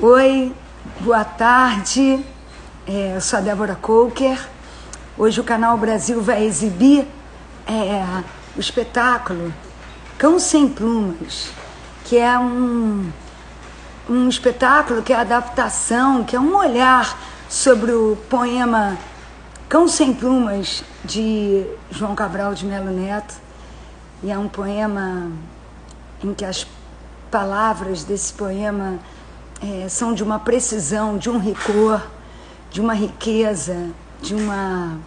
Oi, boa tarde, eu sou a Débora Coker. Hoje o Canal Brasil vai exibir o espetáculo Cão Sem Plumas, que é um espetáculo que é a adaptação, que é um olhar sobre o poema Cão Sem Plumas, de João Cabral de Melo Neto. E é um poema em que as palavras desse poema são de uma precisão, de um rigor, de uma riqueza, de uma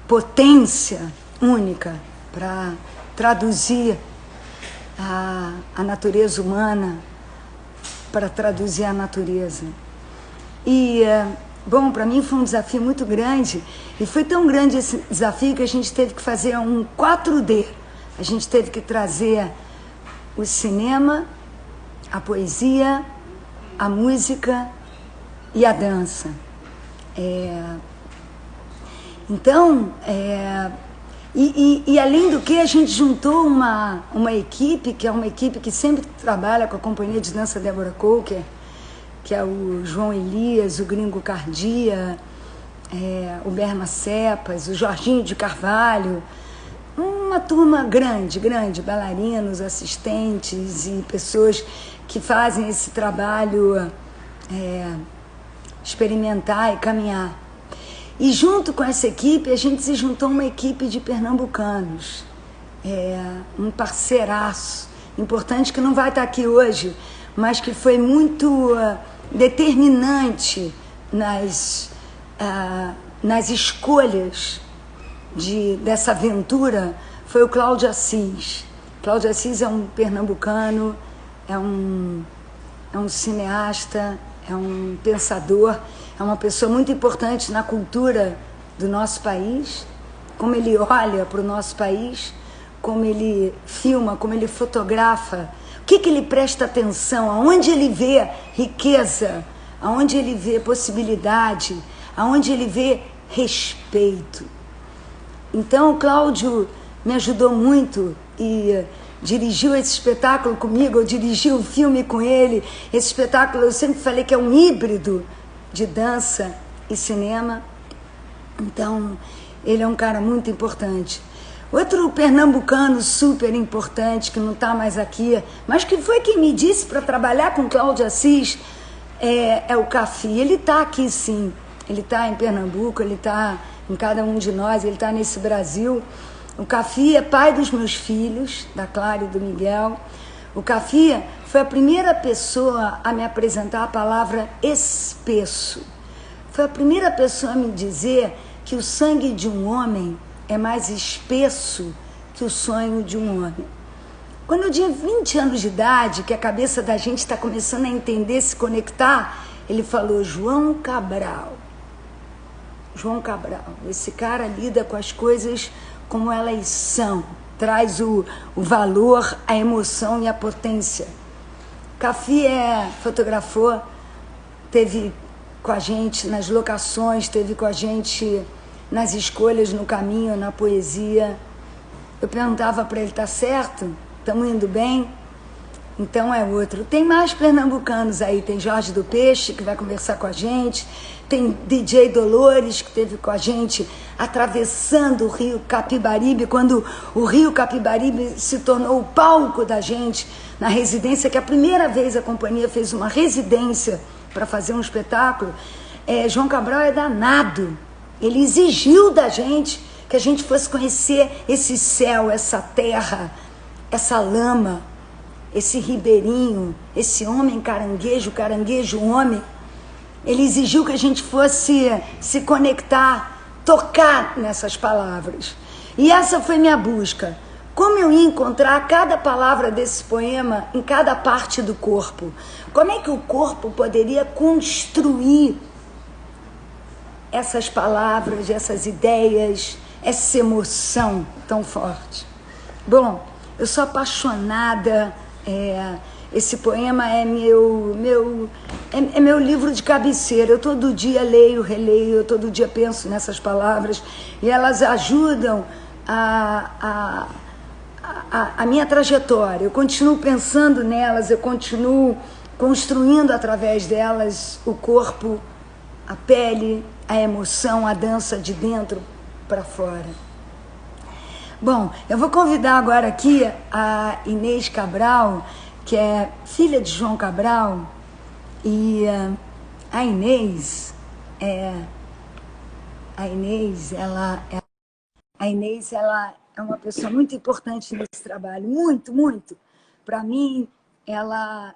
potência única para traduzir a natureza humana, para traduzir a natureza. E, bom, para mim foi um desafio muito grande, e foi tão grande esse desafio que a gente teve que fazer um 4D. A gente teve que trazer o cinema, a poesia, a música e a dança. Então, além do que, a gente juntou uma equipe, que é uma equipe que sempre trabalha com a Companhia de Dança Débora Coker, que é o João Elias, o Gringo Cardia, o Berma Cepas, o Jorginho de Carvalho, uma turma grande, bailarinos, assistentes e pessoas que fazem esse trabalho experimentar e caminhar. E junto com essa equipe, a gente se juntou uma equipe de pernambucanos, um parceiraço importante que não vai estar aqui hoje, mas que foi muito determinante nas escolhas dessa aventura, foi o Cláudio Assis. Cláudio Assis é um pernambucano, é um cineasta, é um pensador, é uma pessoa muito importante na cultura do nosso país, como ele olha para o nosso país, como ele filma, como ele fotografa, o que ele presta atenção, aonde ele vê riqueza, aonde ele vê possibilidade, aonde ele vê respeito. Então, o Cláudio me ajudou muito e dirigiu esse espetáculo comigo, eu dirigi o filme com ele. Esse espetáculo, eu sempre falei que é um híbrido de dança e cinema. Então, ele é um cara muito importante. Outro pernambucano super importante, que não está mais aqui, mas que foi quem me disse para trabalhar com Cláudio Assis, é o Cafi. Ele está aqui, sim. Ele está em Pernambuco, ele está em cada um de nós, ele está nesse Brasil. O Cafi é pai dos meus filhos, da Clara e do Miguel. O Cafi foi a primeira pessoa a me apresentar a palavra espesso. Foi a primeira pessoa a me dizer que o sangue de um homem é mais espesso que o sonho de um homem. Quando eu tinha 20 anos de idade, que a cabeça da gente está começando a entender, se conectar, ele falou: João Cabral, esse cara lida com as coisas como elas são, traz o valor, a emoção e a potência. Cafi fotografou, teve com a gente nas locações, teve com a gente nas escolhas, no caminho, na poesia. Eu perguntava para ele: tá certo? Estamos indo bem? Então é outro. Tem mais pernambucanos aí, tem Jorge do Peixe, que vai conversar com a gente, tem DJ Dolores, que esteve com a gente atravessando o rio Capibaribe, quando o rio Capibaribe se tornou o palco da gente na residência, que a primeira vez a companhia fez uma residência para fazer um espetáculo. João Cabral é danado, ele exigiu da gente que a gente fosse conhecer esse céu, essa terra, essa lama, esse ribeirinho, esse homem caranguejo homem. Ele exigiu que a gente fosse se conectar, tocar nessas palavras. E essa foi minha busca. Como eu ia encontrar cada palavra desse poema em cada parte do corpo? Como é que o corpo poderia construir essas palavras, essas ideias, essa emoção tão forte? Bom, eu sou apaixonada. Esse poema é meu livro de cabeceira. Eu todo dia leio, releio, eu todo dia penso nessas palavras e elas ajudam a minha trajetória. Eu continuo pensando nelas, eu continuo construindo através delas o corpo, a pele, a emoção, a dança de dentro para fora. Bom, eu vou convidar agora aqui a Inês Cabral, que é filha de João Cabral, e a Inês, ela é uma pessoa muito importante nesse trabalho, muito, muito. Para mim, ela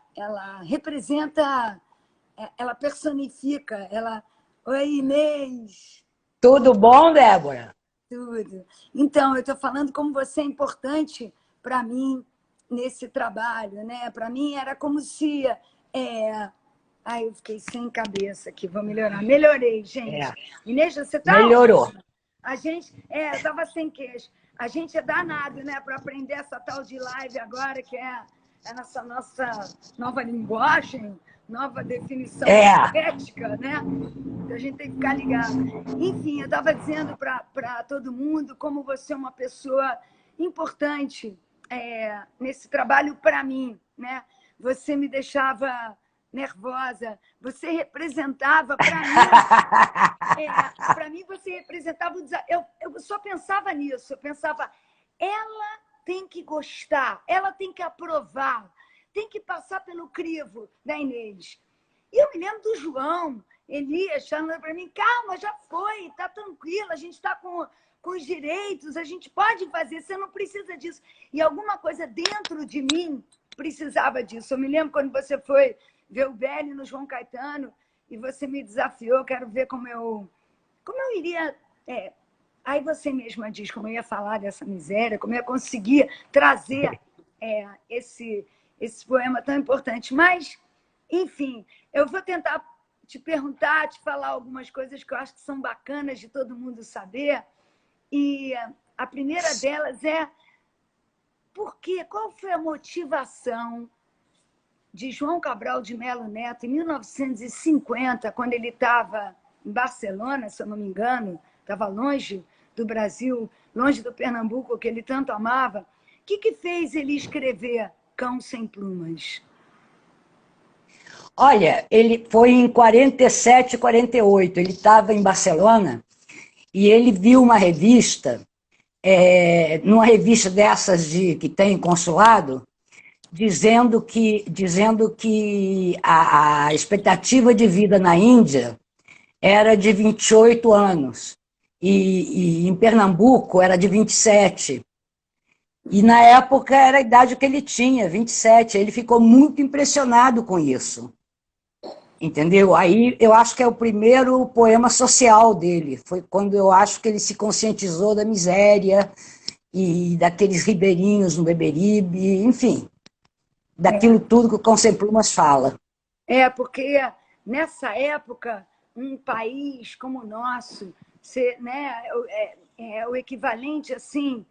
representa, ela personifica, Oi, Inês! Tudo bom, Débora? Tudo. Então, eu estou falando como você é importante para mim nesse trabalho, né? Para mim era como se... Ai, eu fiquei sem cabeça aqui, vou melhorar. Melhorei, gente. Inês, você está Melhorou. ótima. A gente... eu estava sem queixo. A gente é danado, né? Para aprender essa tal de live agora, que é essa nossa nova linguagem, nova definição ética, né? A gente tem que ficar ligado. Enfim, eu estava dizendo para todo mundo como você é uma pessoa importante nesse trabalho para mim, né? Você me deixava nervosa, você representava para mim você representava o desafio. Eu só pensava nisso, eu pensava, ela tem que gostar, ela tem que aprovar, tem que passar pelo crivo da Inês. E eu me lembro do João, Elias, falando para mim, calma, já foi, está tranquila, a gente está com os direitos, a gente pode fazer, você não precisa disso. E alguma coisa dentro de mim precisava disso. Eu me lembro quando você foi ver o Belly no João Caetano e você me desafiou, quero ver como eu iria... Aí você mesma diz como eu ia falar dessa miséria, como eu ia conseguir trazer esse poema tão importante. Mas, enfim, eu vou tentar te perguntar, te falar algumas coisas que eu acho que são bacanas de todo mundo saber. E a primeira delas é qual foi a motivação de João Cabral de Melo Neto, em 1950, quando ele estava em Barcelona, se eu não me engano, estava longe do Brasil, longe do Pernambuco, que ele tanto amava. O que fez ele escrever Cão Sem Plumas? Olha, ele foi em 47, 48, ele estava em Barcelona e ele viu uma revista, numa revista dessas que tem consulado, dizendo que a expectativa de vida na Índia era de 28 anos e em Pernambuco era de 27. E na época era a idade que ele tinha, 27. Ele ficou muito impressionado com isso. Entendeu? Aí eu acho que é o primeiro poema social dele. Foi quando eu acho que ele se conscientizou da miséria e daqueles ribeirinhos no Beberibe, enfim, daquilo tudo que o Cão Sem Plumas fala. Porque nessa época, um país como o nosso, né, o equivalente, assim,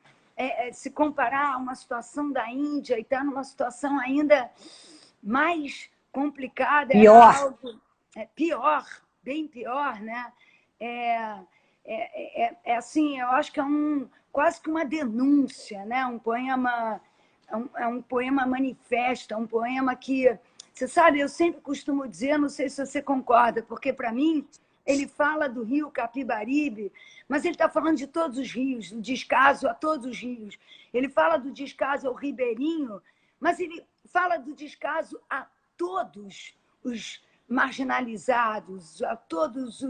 se comparar a uma situação da Índia e estar numa situação ainda mais complicada, pior. Era algo pior, bem pior, né? Assim, eu acho que é quase que uma denúncia, né? Um poema, um poema manifesta, um poema que, você sabe, eu sempre costumo dizer, não sei se você concorda, porque para mim ele fala do rio Capibaribe, mas ele está falando de todos os rios, do descaso a todos os rios. Ele fala do descaso ao ribeirinho, mas ele fala do descaso a todos os marginalizados, a todos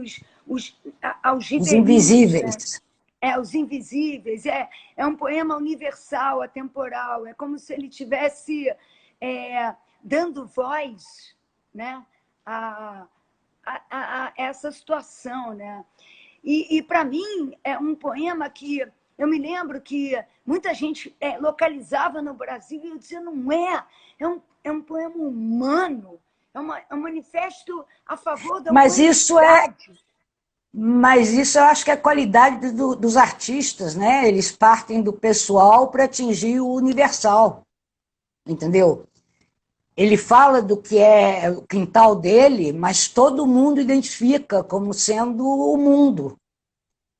aos ribeirinhos. Os invisíveis. Né? Os invisíveis. É um poema universal, atemporal. É como se ele estivesse dando voz, né, a essa situação. Né? E para mim, é um poema que eu me lembro que muita gente localizava no Brasil e eu dizia, não é um poema humano, é um manifesto a favor da humanidade. Mas isso eu acho que é a qualidade dos artistas, né? Eles partem do pessoal para atingir o universal, entendeu? Ele fala do que é o quintal dele, mas todo mundo identifica como sendo o mundo.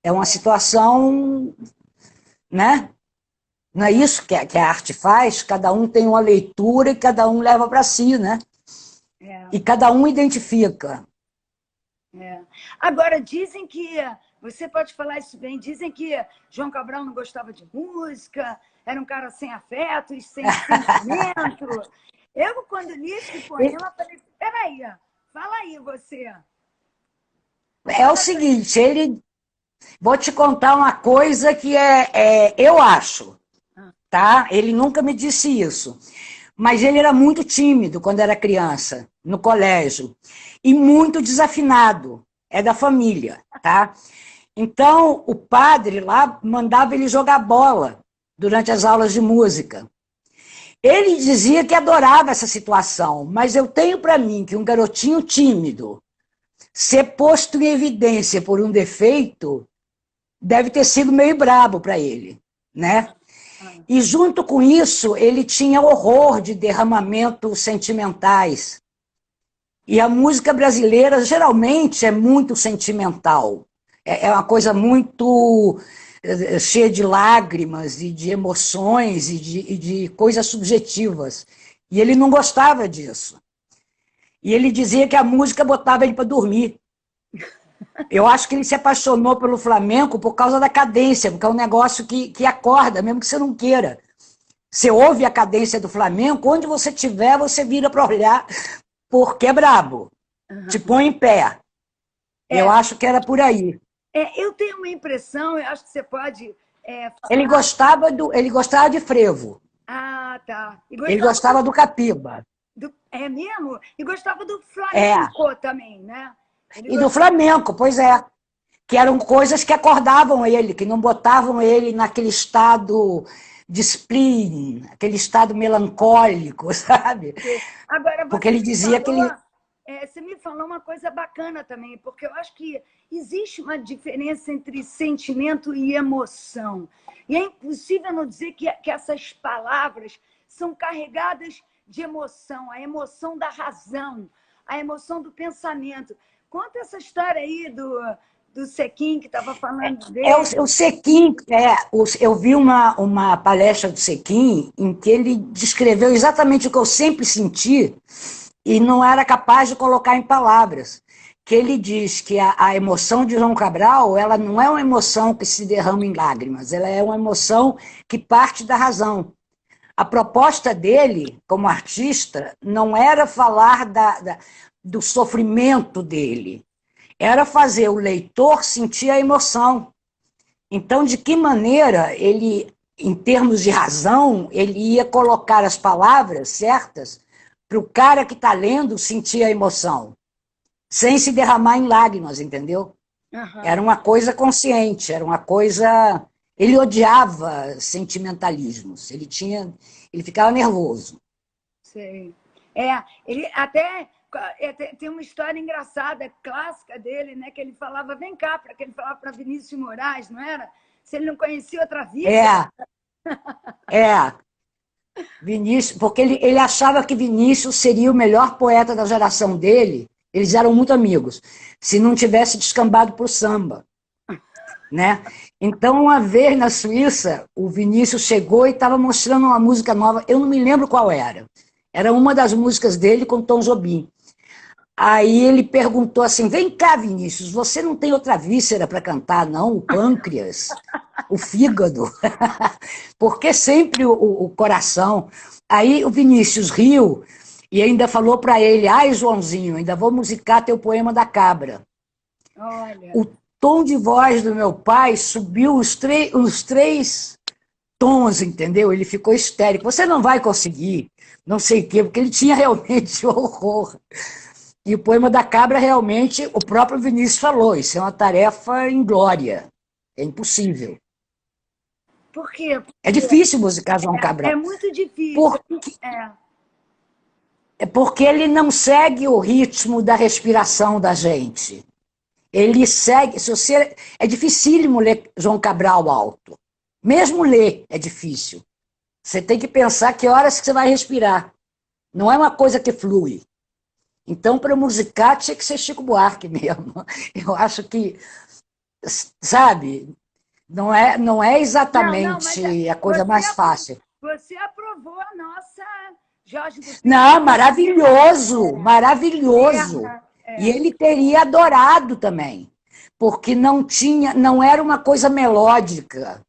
É uma situação, né? Não é isso que a arte faz? Cada um tem uma leitura e cada um leva para si, né? É, E cada um identifica. é. Agora, dizem que, você pode falar isso bem, dizem que João Cabral não gostava de música, era um cara sem afetos, sem sentimento. Eu, quando li esse poema, falei, peraí, fala aí você. É o Fala pra... seguinte, ele... Vou te contar uma coisa que eu acho, tá? Ele nunca me disse isso. Mas ele era muito tímido quando era criança, no colégio. E muito desafinado. É da família, tá? Então, o padre lá mandava ele jogar bola durante as aulas de música. Ele dizia que adorava essa situação, mas eu tenho para mim que um garotinho tímido ser posto em evidência por um defeito deve ter sido meio brabo para ele, né? E junto com isso, ele tinha horror de derramamentos sentimentais. E a música brasileira geralmente é muito sentimental. É uma coisa muito cheia de lágrimas e de emoções e de coisas subjetivas. E ele não gostava disso. E ele dizia que a música botava ele para dormir. Eu acho que ele se apaixonou pelo flamenco por causa da cadência, porque é um negócio que acorda, mesmo que você não queira. Você ouve a cadência do flamenco, onde você estiver, você vira para olhar, porque é brabo. Te põe em pé. Eu É, acho que era por aí. eu tenho uma impressão, eu acho que você pode Ele falar. gostava de frevo. Ah, tá. E Ele gostava gostava do capiba. é mesmo? E gostava do É. flamenco também, né? Ele E do gostava. flamenco, pois é. Que eram coisas que acordavam ele, que não botavam ele naquele estado de spleen, aquele estado melancólico, sabe? Agora, Porque ele dizia que ele... você me falou uma coisa bacana também, porque eu acho que existe uma diferença entre sentimento e emoção. E é impossível não dizer que essas palavras são carregadas de emoção, a emoção da razão, a emoção do pensamento. Conta essa história aí do Sequim, que estava falando O dele. Sequim, eu vi uma palestra do Sequim em que ele descreveu exatamente o que eu sempre senti e não era capaz de colocar em palavras. Que ele diz que a emoção de João Cabral, ela não é uma emoção que se derrama em lágrimas, ela é uma emoção que parte da razão. A proposta dele, como artista, não era falar do sofrimento dele, era fazer o leitor sentir a emoção. Então, de que maneira ele, em termos de razão, ele ia colocar as palavras certas para o cara que está lendo sentir a emoção, sem se derramar em lágrimas, entendeu? Uhum. Era uma coisa consciente, era uma coisa... Ele odiava sentimentalismos, ele ficava nervoso. Sei. Ele tem uma história engraçada, clássica dele, né? Que ele falava, vem cá, que ele falava para Vinícius de Moraes, não era? Se ele não conhecia outra vida. É, Vinícius, porque ele achava que Vinícius seria o melhor poeta da geração dele, eles eram muito amigos, se não tivesse descambado para o samba, né? Então, uma vez na Suíça, o Vinícius chegou e estava mostrando uma música nova, eu não me lembro qual era uma das músicas dele com Tom Jobim. Aí ele perguntou assim, vem cá, Vinícius, você não tem outra víscera para cantar, não? O pâncreas, o fígado, porque sempre o coração. Aí o Vinícius riu e ainda falou para ele, ai, Joãozinho, ainda vou musicar teu poema da cabra. Olha. O tom de voz do meu pai subiu os três tons, entendeu? Ele ficou histérico. Você não vai conseguir, não sei o quê, porque ele tinha realmente horror. E o poema da cabra, realmente, o próprio Vinícius falou, isso é uma tarefa inglória, é impossível. Por quê? É difícil musicar João É Cabral, muito difícil. porque, porque ele não segue o ritmo da respiração da gente. Ele segue, é dificílimo ler João Cabral alto. Mesmo ler é difícil. Você tem que pensar que horas que você vai respirar. Não é uma coisa que flui. Então, para musicar, tinha que ser Chico Buarque mesmo. Eu acho que, sabe, não é Não, mas exatamente a coisa mais fácil. você aprovou a nossa Jorge do Não, Tempo. maravilhoso, maravilhoso. Serra, E ele teria adorado também, porque não era uma coisa melódica,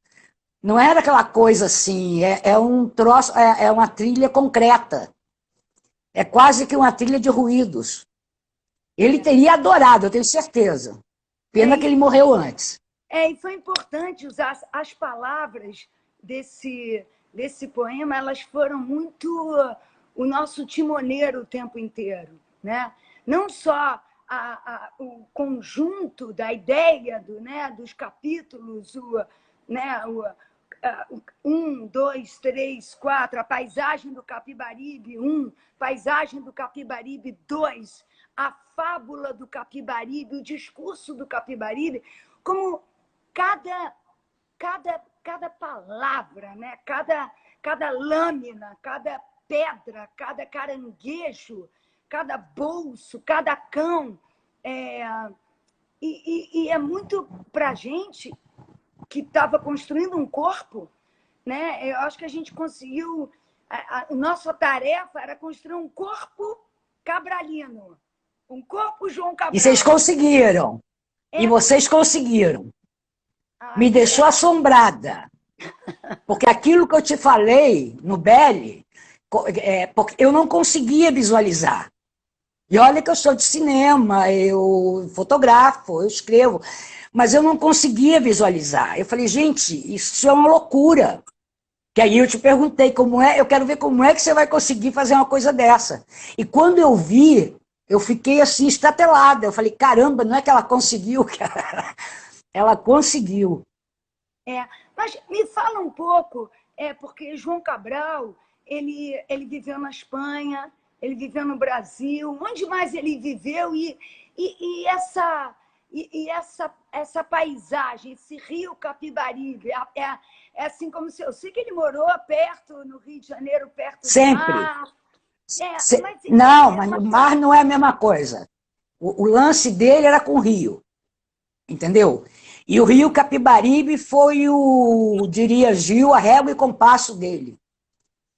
não era aquela coisa assim, é um troço, é uma trilha concreta, é quase que uma trilha de ruídos. Ele teria adorado, eu tenho certeza. Pena que ele morreu antes. E foi importante usar as palavras desse poema, elas foram muito o nosso timoneiro o tempo inteiro, né? Não só o conjunto da ideia dos capítulos, um, dois, três, quatro, a paisagem do Capibaribe, paisagem do Capibaribe, dois, a fábula do Capibaribe, o discurso do Capibaribe, como cada palavra, né? cada lâmina, cada pedra, cada caranguejo, cada bolso, cada cão. E é muito para a gente que estava construindo um corpo, né? Eu acho que a gente conseguiu. A nossa tarefa era construir um corpo cabralino, um corpo João Cabral. E vocês conseguiram. E vocês conseguiram. Me deixou assombrada. Porque aquilo que eu te falei no Belly, porque eu não conseguia visualizar. E olha que eu sou de cinema, eu fotografo, eu escrevo, mas eu não conseguia visualizar. Eu falei, gente, isso é uma loucura. Que aí eu te perguntei eu quero ver como é que você vai conseguir fazer uma coisa dessa. E quando eu vi, eu fiquei assim, estatelada. Eu falei, caramba, não é que ela conseguiu, cara. Ela conseguiu. Mas me fala um pouco, porque João Cabral, ele viveu na Espanha, ele viveu no Brasil, onde mais ele viveu? E essa paisagem, esse rio Capibaribe, é assim como se eu sei que ele morou perto, no Rio de Janeiro, perto Sempre. do mar. Mas o mar não é a mesma coisa. O lance dele era com o rio, entendeu? E o rio Capibaribe foi diria Gil, a régua e compasso dele.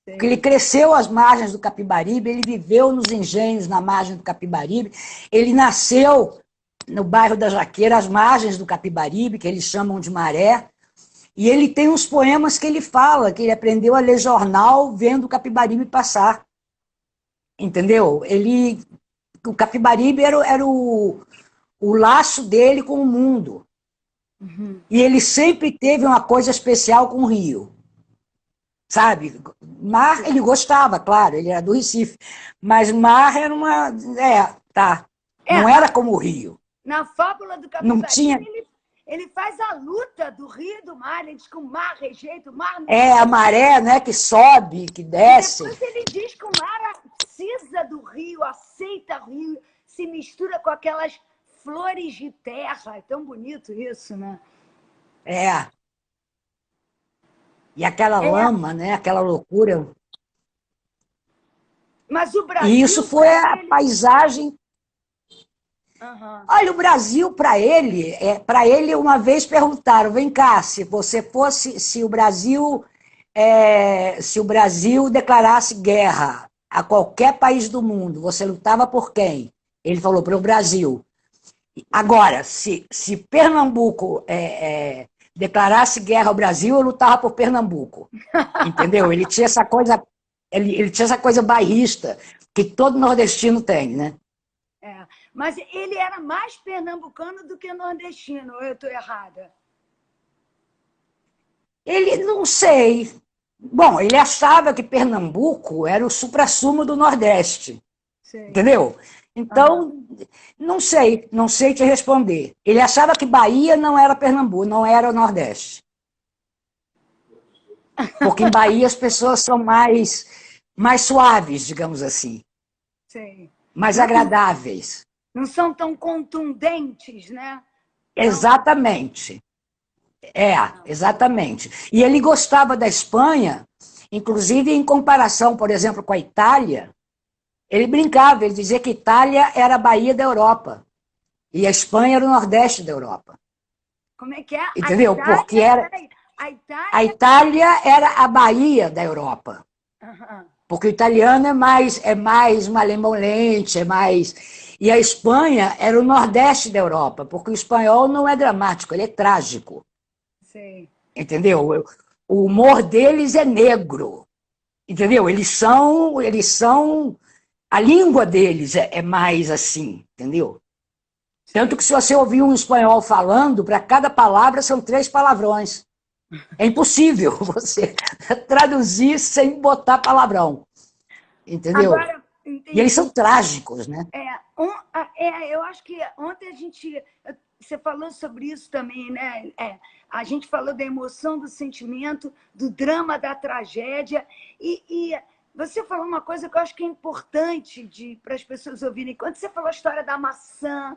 Porque ele cresceu às margens do Capibaribe, ele viveu nos engenhos na margem do Capibaribe, ele nasceu no bairro da Jaqueira, às margens do Capibaribe, que eles chamam de Maré, e ele tem uns poemas que ele fala, que ele aprendeu a ler jornal vendo o Capibaribe passar. Entendeu? O Capibaribe era o laço dele com o mundo. Uhum. E ele sempre teve uma coisa especial com o Rio. Sabe? Mar, ele gostava, claro, ele era do Recife. Mas mar era uma... Não era como o Rio. Na fábula do Capibaribe, ele faz a luta do rio e do mar. Ele diz que o mar rejeita, o mar não... a maré, né, que sobe, que desce. E depois ele diz que o mar precisa do rio, aceita o rio, se mistura com aquelas flores de terra. É tão bonito isso, né? E aquela lama, né, aquela loucura. Mas o Brasil... E isso foi a paisagem... Uhum. Olha, o Brasil, para ele uma vez perguntaram, vem cá, se o Brasil declarasse guerra a qualquer país do mundo, você lutava por quem? Ele falou, pelo Brasil. Agora, se Pernambuco declarasse guerra ao Brasil, eu lutava por Pernambuco. Entendeu? Ele tinha essa coisa, ele tinha essa coisa bairrista que todo nordestino tem, né? Mas ele era mais pernambucano do que nordestino, ou eu estou errada? Ele, não sei. Bom, ele achava que Pernambuco era o suprassumo do Nordeste. Sei. Entendeu? Então, não sei te responder. Ele achava que Bahia não era Pernambuco, não era o Nordeste. Porque em Bahia as pessoas são mais suaves, digamos assim. Sei. Mais agradáveis. Não são tão contundentes, né? Exatamente. Exatamente. E ele gostava da Espanha, inclusive em comparação, por exemplo, com a Itália, ele brincava, ele dizia que a Itália era a Bahia da Europa e a Espanha era o Nordeste da Europa. Como é que é? Entendeu? Porque a Itália era a Bahia da Europa. Uhum. porque o italiano é mais malemolente, é mais... E a Espanha era o nordeste da Europa, porque o espanhol não é dramático, ele é trágico. Sim. Entendeu? O humor deles é negro, entendeu? A língua deles é mais assim, entendeu? Tanto que se você ouvir um espanhol falando, para cada palavra são 3 palavrões. É impossível você traduzir sem botar palavrão, entendeu? Agora, E eles entendi. são trágicos, né? Eu acho que ontem você falou sobre isso também, né? A gente falou da emoção, do sentimento, do drama, da tragédia. E você falou uma coisa que eu acho que é importante para as pessoas ouvirem. Quando você falou a história da maçã,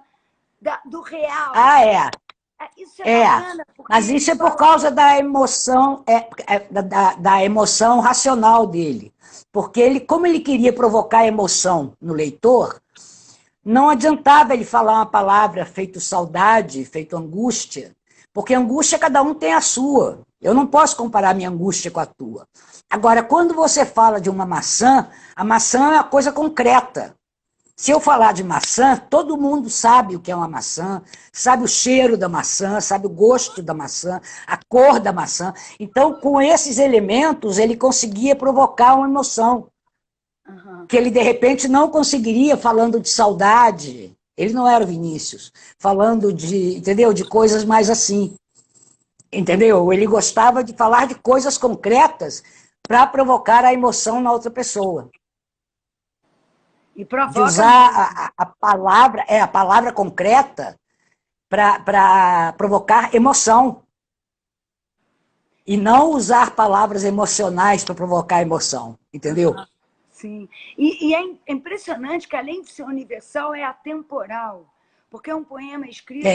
do real. Ah, é. Isso é bacana. Mas isso é por causa da emoção, da emoção racional dele. Porque ele, como ele queria provocar emoção no leitor, não adiantava ele falar uma palavra feito saudade, feito angústia, porque angústia cada um tem a sua. Eu não posso comparar minha angústia com a tua. Agora, quando você fala de uma maçã, a maçã é uma coisa concreta. Se eu falar de maçã, todo mundo sabe o que é uma maçã, sabe o cheiro da maçã, sabe o gosto da maçã, a cor da maçã. Então, com esses elementos, ele conseguia provocar uma emoção. Que ele, de repente, não conseguiria falando de saudade. Ele não era o Vinícius. Falando entendeu? De coisas mais assim. Entendeu? Ele gostava de falar de coisas concretas para provocar a emoção na outra pessoa. E provoca de usar a palavra concreta para provocar emoção. E não usar palavras emocionais para provocar emoção. Entendeu? Sim. E é impressionante que, além de ser universal, é atemporal. Porque é um poema escrito...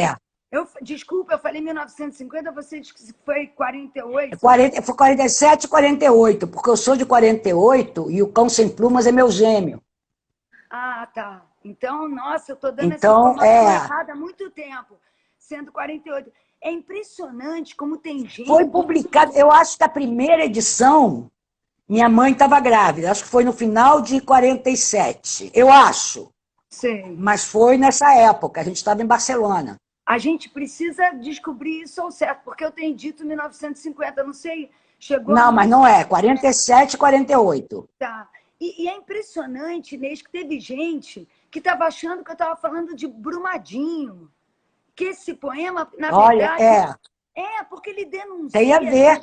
Desculpa, eu falei 1950, você disse que foi 48? Foi 47 e 48, porque eu sou de 48 e o Cão Sem Plumas é meu gêmeo. Ah, tá. Então, nossa, eu estou dando essa informação errada há muito tempo, sendo 48. É impressionante como tem gente... Foi publicado, eu acho que a primeira edição, minha mãe estava grávida, acho que foi no final de 47, eu acho. Sei. Mas foi nessa época, a gente estava em Barcelona. A gente precisa descobrir isso ao certo, porque eu tenho dito 1950, não sei, chegou... Não, mas não é, 47 e 48. Tá. E é impressionante, Inês, que teve gente que estava achando que eu estava falando de Brumadinho. Que esse poema, na verdade... porque ele denuncia... Tem a ver.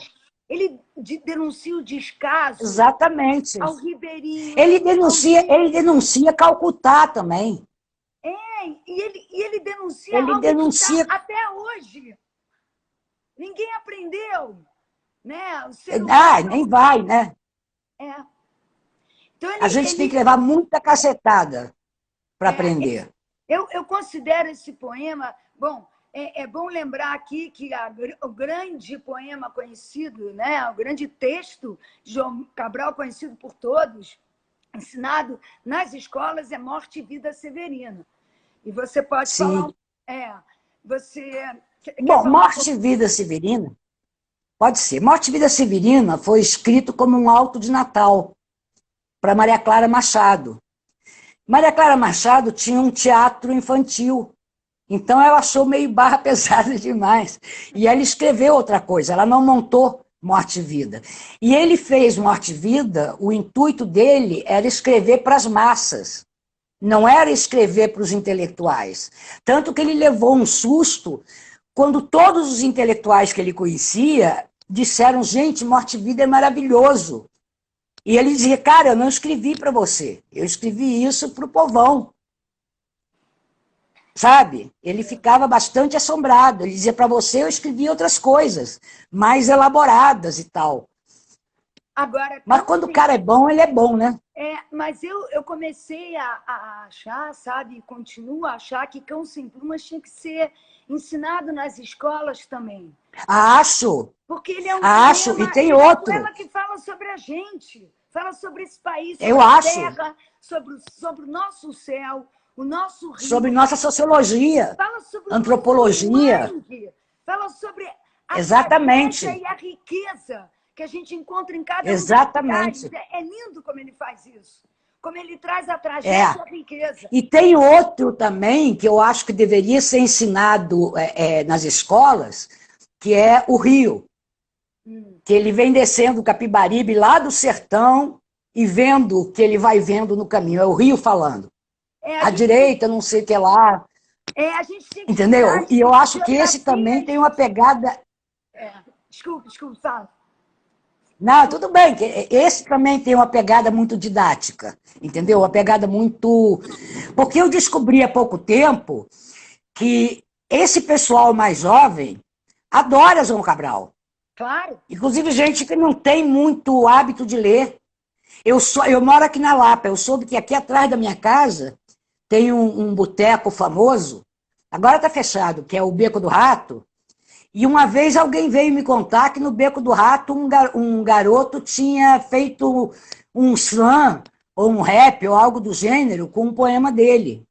Ele denuncia o descaso... Exatamente. Ao Ribeirinho... Ele denuncia Calcutá também. E ele denuncia algo que está até hoje. Ninguém aprendeu. Né? Nem vai, né? Então, a gente tem que levar muita cacetada para aprender. Eu considero esse poema... Bom, é bom lembrar aqui que o grande poema conhecido, né? O grande texto de João Cabral, conhecido por todos, ensinado nas escolas, é Morte e Vida Severina. E você pode falar... Bom, Morte e Vida Severina, pode ser. Morte e Vida Severina foi escrito como um auto de Natal para Maria Clara Machado. Maria Clara Machado tinha um teatro infantil, então ela achou meio barra pesada demais. E ela escreveu outra coisa, ela não montou Morte e Vida. E ele fez Morte e Vida, o intuito dele era escrever para as massas. Não era escrever para os intelectuais. Tanto que ele levou um susto quando todos os intelectuais que ele conhecia disseram, gente, Morte e Vida é maravilhoso. E ele dizia, cara, eu não escrevi para você, eu escrevi isso para o povão. Sabe? Ele ficava bastante assombrado. Ele dizia, para você eu escrevi outras coisas, mais elaboradas e tal. Agora, mas quando o cara é bom, ele é bom, né? Mas eu comecei a achar, sabe, e continuo a achar que Cão Sem Plumas tinha que ser ensinado nas escolas também. Acho. Porque ele é um Acho, poema, e tem ele outro. É um poema que fala sobre a gente, fala sobre esse país, sobre eu a acho. terra, sobre o nosso céu, o nosso rio. Sobre nossa sociologia, fala sobre antropologia. Fala sobre a Exatamente. tragédia e a riqueza que a gente encontra em cada um dos Exatamente. lugares. É lindo como ele faz isso. Como ele traz a tragédia e a riqueza. E tem outro também, que eu acho que deveria ser ensinado nas escolas, que é o rio. Que ele vem descendo o Capibaribe lá do sertão e vendo o que ele vai vendo no caminho. É o rio falando. À direita, não sei o que lá. A gente tem que entendeu? E eu acho que esse geografia também tem uma pegada... Desculpa, fala. Não, tudo bem. Esse também tem uma pegada muito didática, entendeu? Uma pegada muito... Porque eu descobri há pouco tempo que esse pessoal mais jovem adora João Cabral. Claro. Inclusive gente que não tem muito hábito de ler. Eu moro aqui na Lapa, eu soube que aqui atrás da minha casa tem um boteco famoso, agora está fechado, que é o Beco do Rato, e uma vez alguém veio me contar que no Beco do Rato um garoto tinha feito um slam, ou um rap, ou algo do gênero, com um poema dele.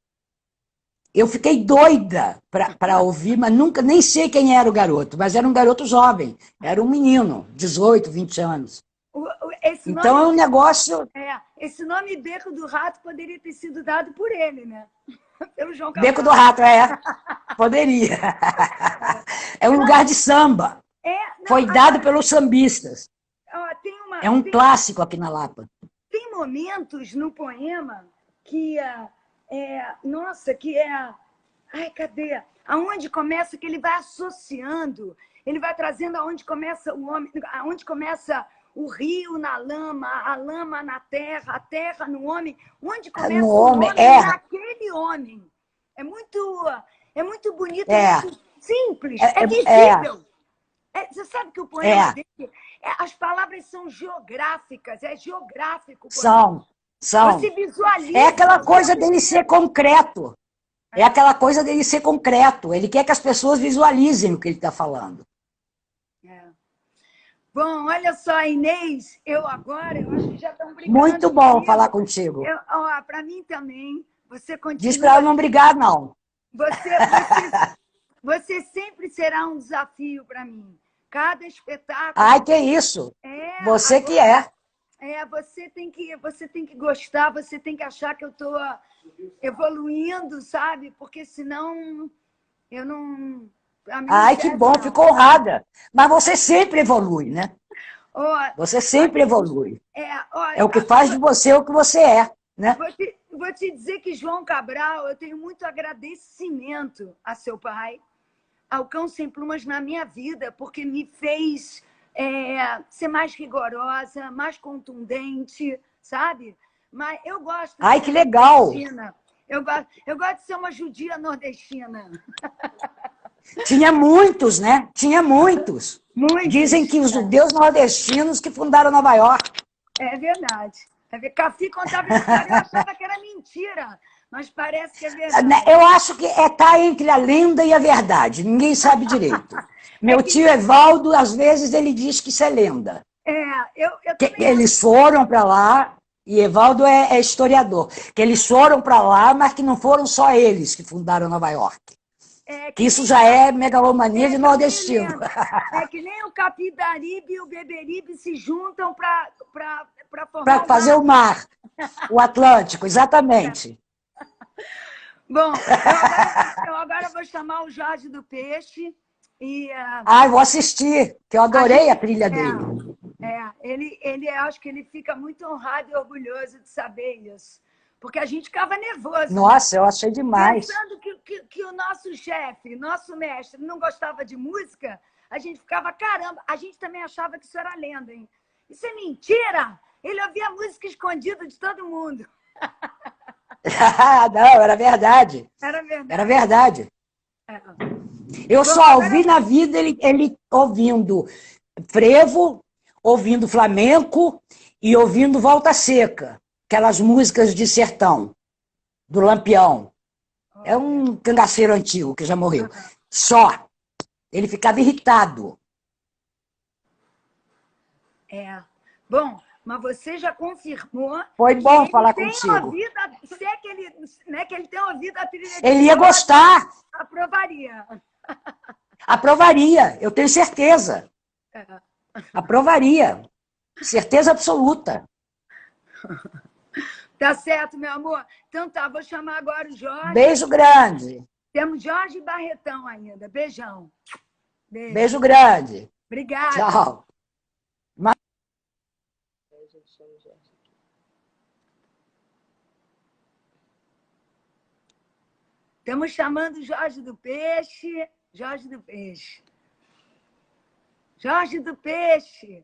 Eu fiquei doida para ouvir, mas nunca, nem sei quem era o garoto, mas era um garoto jovem, era um menino, 18, 20 anos. Então é um negócio... esse nome Beco do Rato poderia ter sido dado por ele, né? Pelo João Cabral. Beco do Rato, poderia. É um lugar de samba. Foi dado pelos sambistas. É um clássico aqui na Lapa. Tem momentos no poema que ai, cadê? Aonde começa que ele vai associando, ele vai trazendo aonde começa o homem, aonde começa o rio na lama, a lama na terra, a terra no homem, onde começa o homem naquele homem. É muito bonito, é muito simples, é visível. Você sabe que o poema dele, as palavras são geográficas, é geográfico. São. Você visualiza. É aquela coisa dele ser concreto. É aquela coisa dele ser concreto. Ele quer que as pessoas visualizem o que ele está falando. Bom, olha só, Inês, eu acho que já estão brigando. Muito bom falar contigo. Para mim também, você continua... Diz para ela não brigar, não. Você sempre será um desafio para mim. Cada espetáculo... Ai, que isso! Você que é. Você tem que gostar, você tem que achar que eu estou evoluindo, sabe? Porque senão eu não... Ai, que bom, fico honrada. Mas você sempre evolui, né? Você sempre evolui. É o que faz de você o que você é, né? Vou te dizer que João Cabral, eu tenho muito agradecimento a seu pai, ao Cão Sem Plumas na minha vida, porque me fez ser mais rigorosa, mais contundente, sabe? Mas eu gosto... Ai, que legal! Eu gosto de ser uma judia nordestina. Tinha muitos, né? Tinha muitos. Dizem que os judeus nordestinos que fundaram Nova York. É verdade. Cafi contava história, eu achava que era mentira, mas parece que é verdade. Eu acho que tá entre a lenda e a verdade. Ninguém sabe direito. Meu tio Evaldo, às vezes, ele diz que isso é lenda. Eles foram para lá, e Evaldo é historiador, que eles foram para lá, mas que não foram só eles que fundaram Nova York. Que isso já é megalomania de nordestino. É que nem o Capibaribe e o Beberibe se juntam para formar para fazer o mar, o Atlântico, exatamente. Bom, eu agora vou chamar o Jorge do Peixe. Vou assistir, que eu adorei a trilha dele. Ele acho que ele fica muito honrado e orgulhoso de saber isso. Porque a gente ficava nervoso. Nossa, eu achei demais. Pensando que o nosso chefe, nosso mestre, não gostava de música, a gente ficava, caramba, a gente também achava que isso era lenda, hein? Isso é mentira! Ele ouvia música escondida de todo mundo. Não, era verdade. Era verdade. Eu só ouvi na vida ele ouvindo frevo, ouvindo flamenco e ouvindo Volta Seca. Aquelas músicas de sertão, do Lampião. É um cangaceiro antigo que já morreu. Só. Ele ficava irritado. Bom, mas você já confirmou... Foi bom falar contigo. Se é que ele tem ouvido a trilha... Ele ia gostar. Aprovaria. Aprovaria, eu tenho certeza. Aprovaria. Certeza absoluta. Tá certo, meu amor. Então tá, vou chamar agora o Jorge. Beijo grande. Temos Jorge Barretão ainda. Beijão. Beijo grande. Obrigada. Tchau. Estamos chamando Jorge do Peixe. Jorge do Peixe. Jorge do Peixe.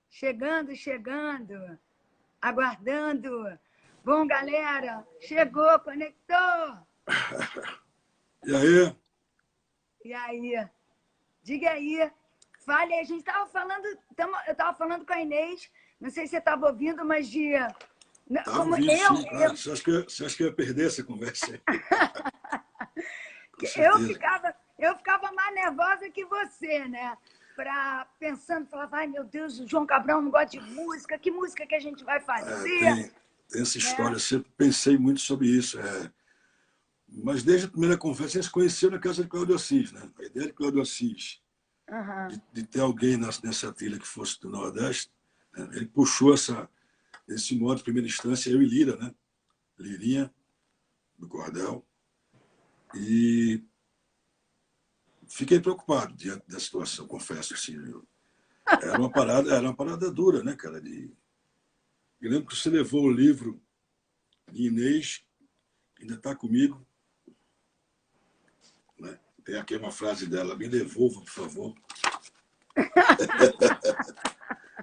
Chegando, chegando. Aguardando. Bom, galera, chegou, conectou. E aí? E aí? Diga aí. Fale, a gente estava falando, eu estava falando com a Inês, não sei se você estava ouvindo, mas de... Como ouvindo, sim, claro. Você acha que eu ia perder essa conversa aí? eu ficava mais nervosa que você, né? Pensando, falava, ai meu Deus, o João Cabral não gosta de música, que música que a gente vai fazer? Tem essa história, eu sempre pensei muito sobre isso. Mas desde a primeira conversa, a gente se conheceu na casa de Cláudio Assis, né? A ideia de Cláudio Assis, de ter alguém nessa trilha que fosse do Nordeste, né? Ele puxou esse modo de primeira instância, eu e Lira, né? Lirinha, do Cordel. E fiquei preocupado diante da situação, confesso. Assim, era uma parada dura, né, cara? Eu lembro que você levou o livro de Inês, ainda está comigo. Né? Tem aqui uma frase dela: me devolva, por favor.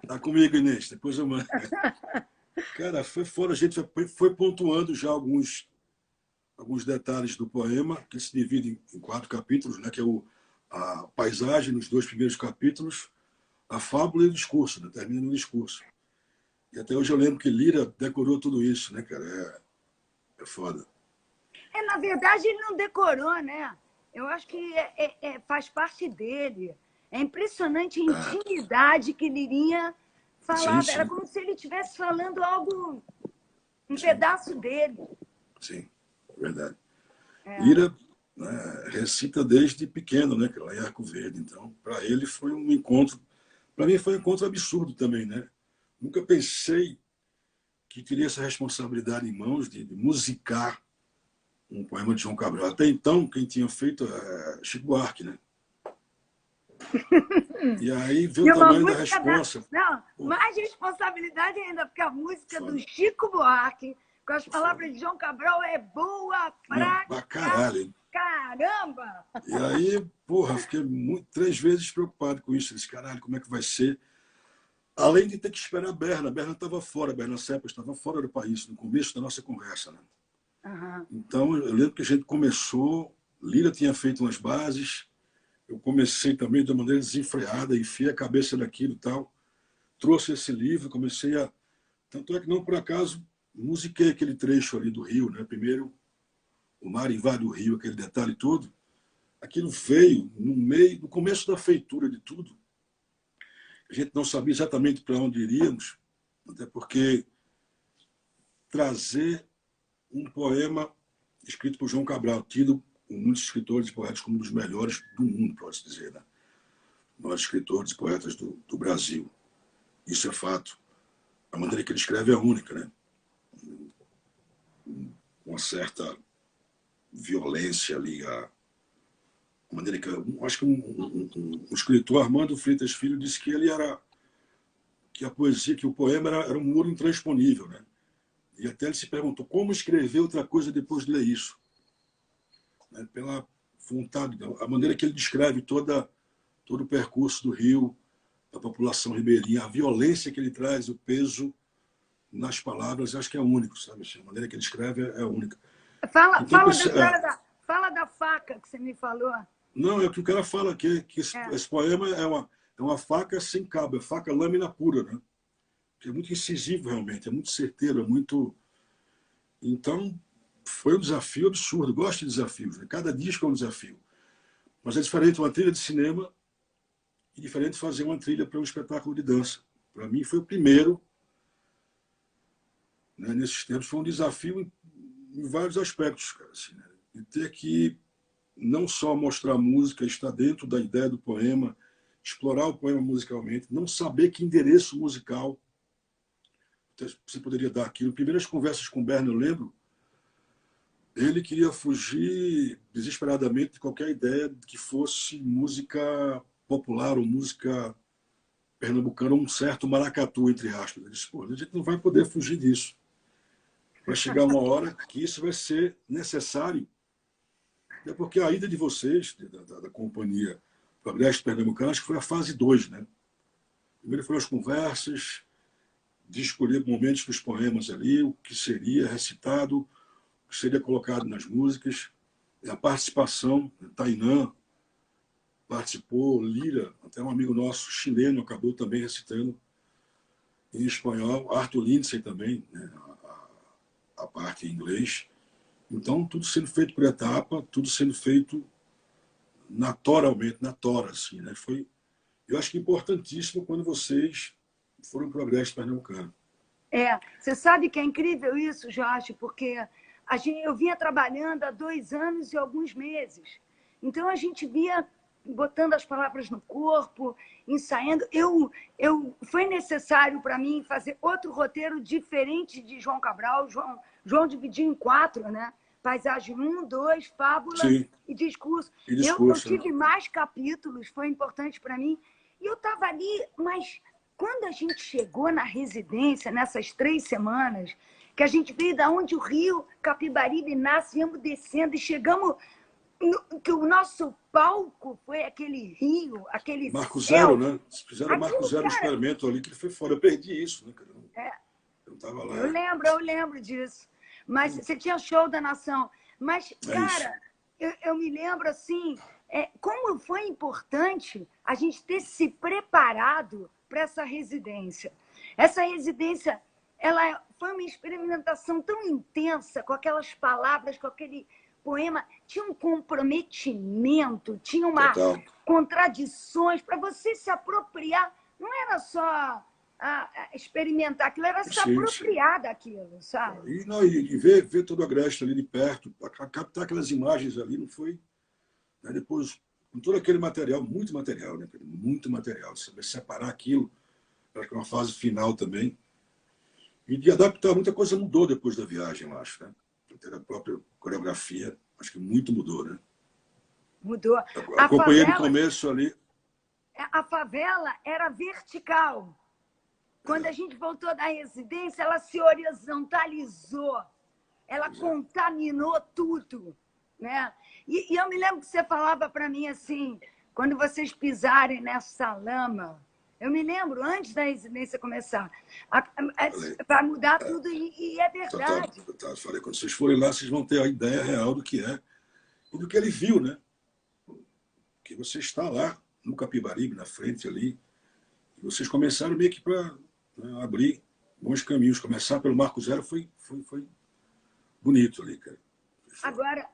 Está comigo, Inês, depois eu mando. Cara, foi fora, a gente foi pontuando já alguns detalhes do poema, que se divide em 4 capítulos, né? Que é a paisagem nos 2 primeiros capítulos, a fábula e o discurso, né? Termina no discurso. E até hoje eu lembro que Lira decorou tudo isso, né, cara? É foda. Na verdade, ele não decorou, né? Eu acho que faz parte dele. É impressionante a intimidade que Lirinha falava. Sim. Era como se ele estivesse falando algo, um pedaço dele. Sim, verdade. Lira, né, recita desde pequeno, né, lá em Arco Verde. Então, para ele foi um encontro. Para mim foi um encontro absurdo também, né? Nunca pensei que teria essa responsabilidade em mãos de musicar um poema de João Cabral. Até então, quem tinha feito é Chico Buarque, né? E aí veio o tamanho da responsa. Não, mais responsabilidade ainda, porque a música do Chico Buarque, com as palavras de João Cabral, é boa pra caralho. Caramba! E aí, fiquei 3 vezes preocupado com isso. Disse, caralho, como é que vai ser? Além de ter que esperar a Berna. A Berna estava fora, a Berna Sepa estava fora do país, no começo da nossa conversa, né? Então, eu lembro que a gente começou, Lira tinha feito umas bases, eu comecei também de uma maneira desenfreada, enfiei a cabeça naquilo e tal, trouxe esse livro, comecei a... Tanto é que não por acaso musiquei aquele trecho ali do Rio, né? Primeiro, o mar invade o Rio, aquele detalhe todo. Aquilo veio no começo da feitura de tudo. A gente não sabia exatamente para onde iríamos, até porque trazer um poema escrito por João Cabral, tido por muitos escritores e poetas como um dos melhores do mundo, pode-se dizer, né? Nós, escritores e poetas do Brasil. Isso é fato. A maneira que ele escreve é única, né? Uma certa violência ali. A maneira que... Acho que um escritor, Armando Freitas Filho, disse que ele era... que a poesia, que o poema era um muro intransponível, né? E até ele se perguntou como escrever outra coisa depois de ler isso. Né? Pela vontade, a maneira que ele descreve todo o percurso do Rio, da população ribeirinha, a violência que ele traz, o peso nas palavras, acho que é único, sabe? A maneira que ele escreve é única. Fala da faca que você me falou. Não, é o que o cara fala, que esse poema é uma faca sem cabo, é faca lâmina pura, né? Que é muito incisivo, realmente, é muito certeiro, é muito... Então, foi um desafio absurdo. Gosto de desafios, né? Cada disco é um desafio. Mas é diferente uma trilha de cinema e diferente fazer uma trilha para um espetáculo de dança. Para mim, foi o primeiro, né, nesses tempos, foi um desafio em vários aspectos, cara, assim, né? De ter que não só mostrar a música, estar dentro da ideia do poema, explorar o poema musicalmente, não saber que endereço musical você poderia dar aquilo. Primeiras conversas com o Berna, eu lembro, ele queria fugir desesperadamente de qualquer ideia de que fosse música popular ou música pernambucana, um certo maracatu, entre aspas. Ele disse, pô, a gente não vai poder fugir disso. Vai chegar uma hora que isso vai ser necessário. É porque a ida de vocês, da companhia Progresso Pernambucano, acho que foi a fase 2, né? Primeiro foram as conversas, de escolher momentos dos poemas ali, o que seria recitado, o que seria colocado nas músicas, a participação, Tainã participou, Lira, até um amigo nosso chileno acabou também recitando em espanhol, Arthur Lindsay também, né, a parte em inglês. Então, tudo sendo feito por etapa, tudo sendo feito naturalmente, na tora, assim, né? Eu acho que importantíssimo quando vocês foram para o Progresso Pernambucano. Você sabe que é incrível isso, Jorge, porque eu vinha trabalhando há 2 anos e alguns meses. Então, a gente via botando as palavras no corpo, ensaiando. Foi necessário para mim fazer outro roteiro diferente de João Cabral. João dividiu em 4, né? Paisagem 1, 2, Fábula. Sim. E Discurso. Eu tive mais capítulos, foi importante para mim. E eu estava ali, mas quando a gente chegou na residência, nessas 3 semanas, que a gente veio da onde o rio Capibaribe nasce, íamos descendo e chegamos... que o nosso palco foi aquele rio, aquele Marco céu. Zero, né? Fizeram Marco Zero, cara... experimento ali, que ele foi fora. Eu perdi isso, né? Eu não estava lá. Eu lembro disso. Mas você tinha show da Nação. Mas, cara, eu me lembro assim, como foi importante a gente ter se preparado para essa residência. Essa residência, ela foi uma experimentação tão intensa, com aquelas palavras, com aquele poema, tinha um comprometimento, tinha uma contradições para você se apropriar. Não era só experimentar aquilo, era se apropriar daquilo, sabe? E ver todo o Agreste ali de perto, captar aquelas imagens ali, não foi... Né? Depois, com todo aquele material, muito material, né? Muito material, saber separar aquilo, acho que é uma fase final também. E de adaptar, muita coisa mudou depois da viagem, eu acho, né? A própria coreografia, acho que muito mudou, né? Mudou. Acompanhei no começo ali. A favela era vertical. Quando a gente voltou da residência, ela se horizontalizou. Ela contaminou tudo, né? E eu me lembro que você falava para mim assim, quando vocês pisarem nessa lama, eu me lembro, antes da residência começar, para mudar tudo, e é verdade. Falei, quando vocês forem lá, vocês vão ter a ideia real do que é e do que ele viu, né? Que você está lá, no Capibaribe, na frente ali, e vocês começaram meio que para abrir bons caminhos. Começar pelo Marco Zero foi bonito ali, cara. Agora,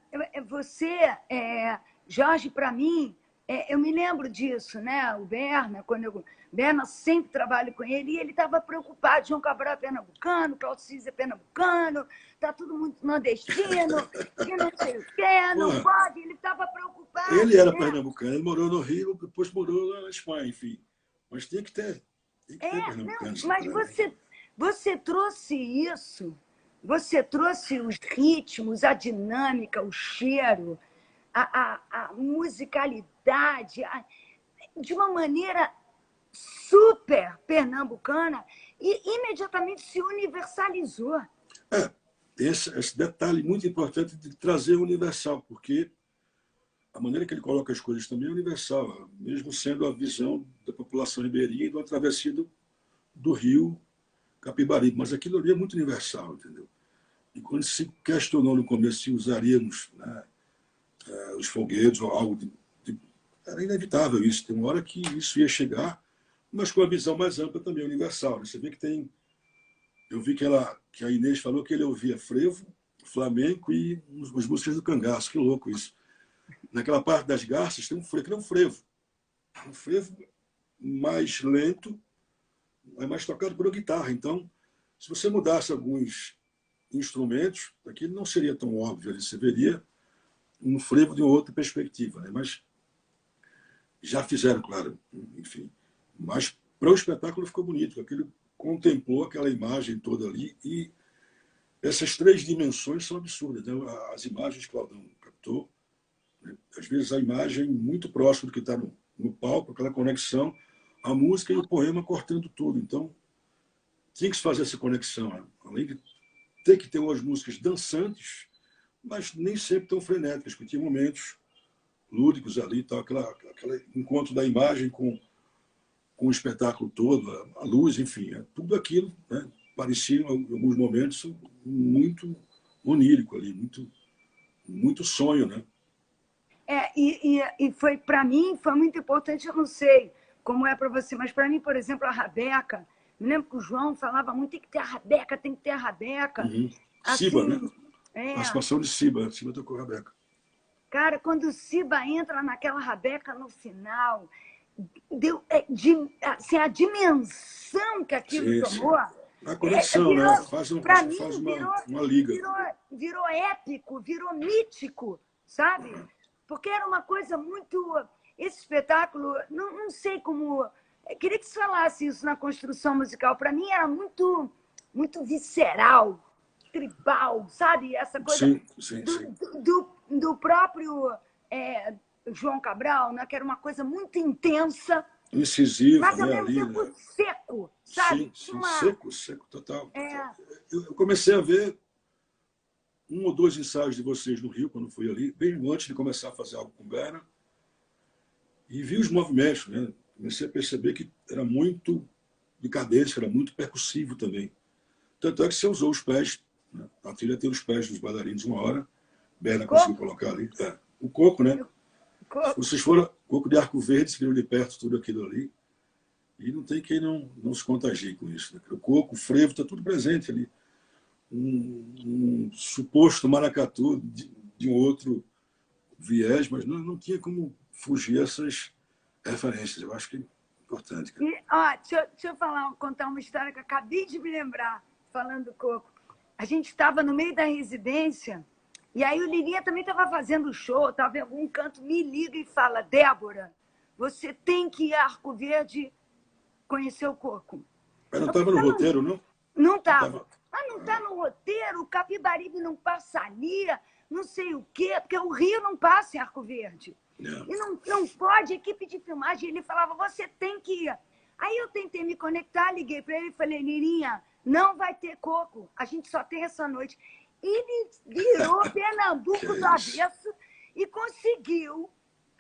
você, Jorge, para mim, eu me lembro disso, né? O Berna, Berna sempre trabalho com ele, e ele estava preocupado. João Cabral é pernambucano, Cláudio Cis é pernambucano, está todo mundo nordestino, que não sei o quê, não pode. Ele estava preocupado. Ele era pernambucano, ele morou no Rio, depois morou na Espanha, enfim. Mas tinha que ter pernambucanos. Mas você trouxe isso, você trouxe os ritmos, a dinâmica, o cheiro, a musicalidade, de uma maneira super pernambucana e imediatamente se universalizou. Esse detalhe muito importante de trazer o universal, porque a maneira que ele coloca as coisas também é universal, mesmo sendo a visão da população ribeirinha e do travessia do rio Capibaribe. Mas aquilo ali é muito universal, entendeu? E quando se questionou no começo se usaríamos, né, os foguetes ou algo era inevitável isso. Tem uma hora que isso ia chegar, mas com a visão mais ampla também, universal. Você vê que tem... Eu vi que a Inês falou que ele ouvia frevo, flamenco e as músicas do cangaço. Que louco isso. Naquela parte das garças tem um frevo, que não é um frevo. Um frevo mais lento, é mais tocado por uma guitarra. Então, se você mudasse alguns instrumentos, aquilo não seria tão óbvio. Você veria um frevo de uma outra perspectiva, né? Mas Já fizeram, claro, enfim. Mas para o espetáculo ficou bonito. Aquilo contemplou aquela imagem toda ali. E essas 3 dimensões são absurdas, né? As imagens que o Claudão captou, né? Às vezes a imagem muito próxima do que está no palco, aquela conexão, a música e o poema cortando tudo. Então, tinha que se fazer essa conexão, né? Além de ter que ter umas músicas dançantes, mas nem sempre tão frenéticas, porque tinha momentos lúdicos ali, tal, aquele encontro da imagem com o espetáculo todo, a luz, enfim, tudo aquilo, né? Parecia, em alguns momentos, muito onírico ali, muito sonho, né? E foi, para mim, foi muito importante, eu não sei como é para você, mas para mim, por exemplo, a Rabeca, me lembro que o João falava muito, tem que ter a Rabeca, tem que ter a Rabeca. Uhum. Siba, Assim, né? Participação de Siba tocou Rabeca. Cara, quando o Siba entra naquela Rabeca no final, assim, a dimensão que aquilo tomou. A conexão, virou, né? Para mim, faz uma liga. Virou épico, virou mítico, sabe? Porque era uma coisa muito... Esse espetáculo, não sei como... Eu queria que você falasse isso na construção musical. Para mim era muito visceral, tribal, sabe? Essa coisa sim. do próprio João Cabral, né? Que era uma coisa muito intensa, incisiva, mas ao né? mesmo Ali, tempo né? seco, sabe? Sim, seco, total. É. Eu comecei a ver 1 ou 2 ensaios de vocês no Rio, quando fui ali, bem antes de começar a fazer algo com Berna, e vi os movimentos, né? Comecei a perceber que era muito de cadência, era muito percussivo também. Tanto é que você usou os pés, né? A trilha tem os pés dos bailarinos uma hora, Berna conseguiu colocar ali. O coco, né? Se vocês foram coco de Arco Verde, se viram de perto tudo aquilo ali, e não tem quem não se contagie com isso. Né? O coco, o frevo, está tudo presente ali. Um suposto maracatu de um outro viés, mas não tinha como fugir essas referências. Eu acho que é importante. Cara. Deixa eu contar uma história que eu acabei de me lembrar, falando do coco. A gente estava no meio da residência, e aí o Lirinha também estava fazendo show, estava em algum canto, me liga e fala, Débora, você tem que ir a Arco Verde conhecer o coco. Mas não estava no roteiro, não? Não estava. Mas não está no roteiro, o Capibaribe não passa ali, não sei o quê, porque o Rio não passa em Arco Verde. Não. E não pode, equipe de filmagem. Ele falava, você tem que ir. Aí eu tentei me conectar, liguei para ele e falei, Lirinha, não vai ter coco, a gente só tem essa noite. Ele virou Pernambuco do avesso e conseguiu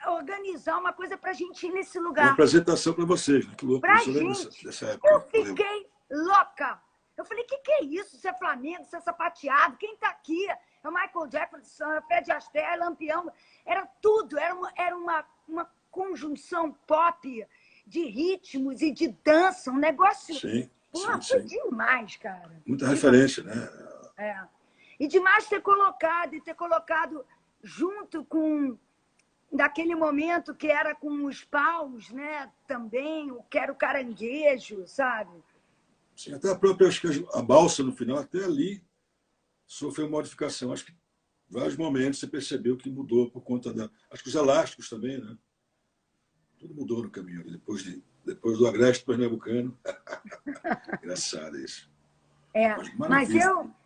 organizar uma coisa para a gente ir nesse lugar. Uma apresentação para vocês, né? Que louco. Pra gente. Dessa época. Eu fiquei louca. Eu falei, que é isso? Isso é Flamengo, isso é sapateado, quem está aqui? É o Michael Jackson, é Fred Astaire, Lampião. Era tudo, era uma conjunção pop de ritmos e de dança, um negócio... Foi demais, cara. Muita referência, né? E demais ter colocado junto com... daquele momento que era com os paus, né? Também, o que era o caranguejo, sabe? Sim, até a própria, acho que a balsa no final, até ali, sofreu modificação. Acho que em vários momentos você percebeu que mudou por conta da... Acho que os elásticos também, né? Tudo mudou no caminho ali, depois do Agreste Pernambucano. Engraçado isso.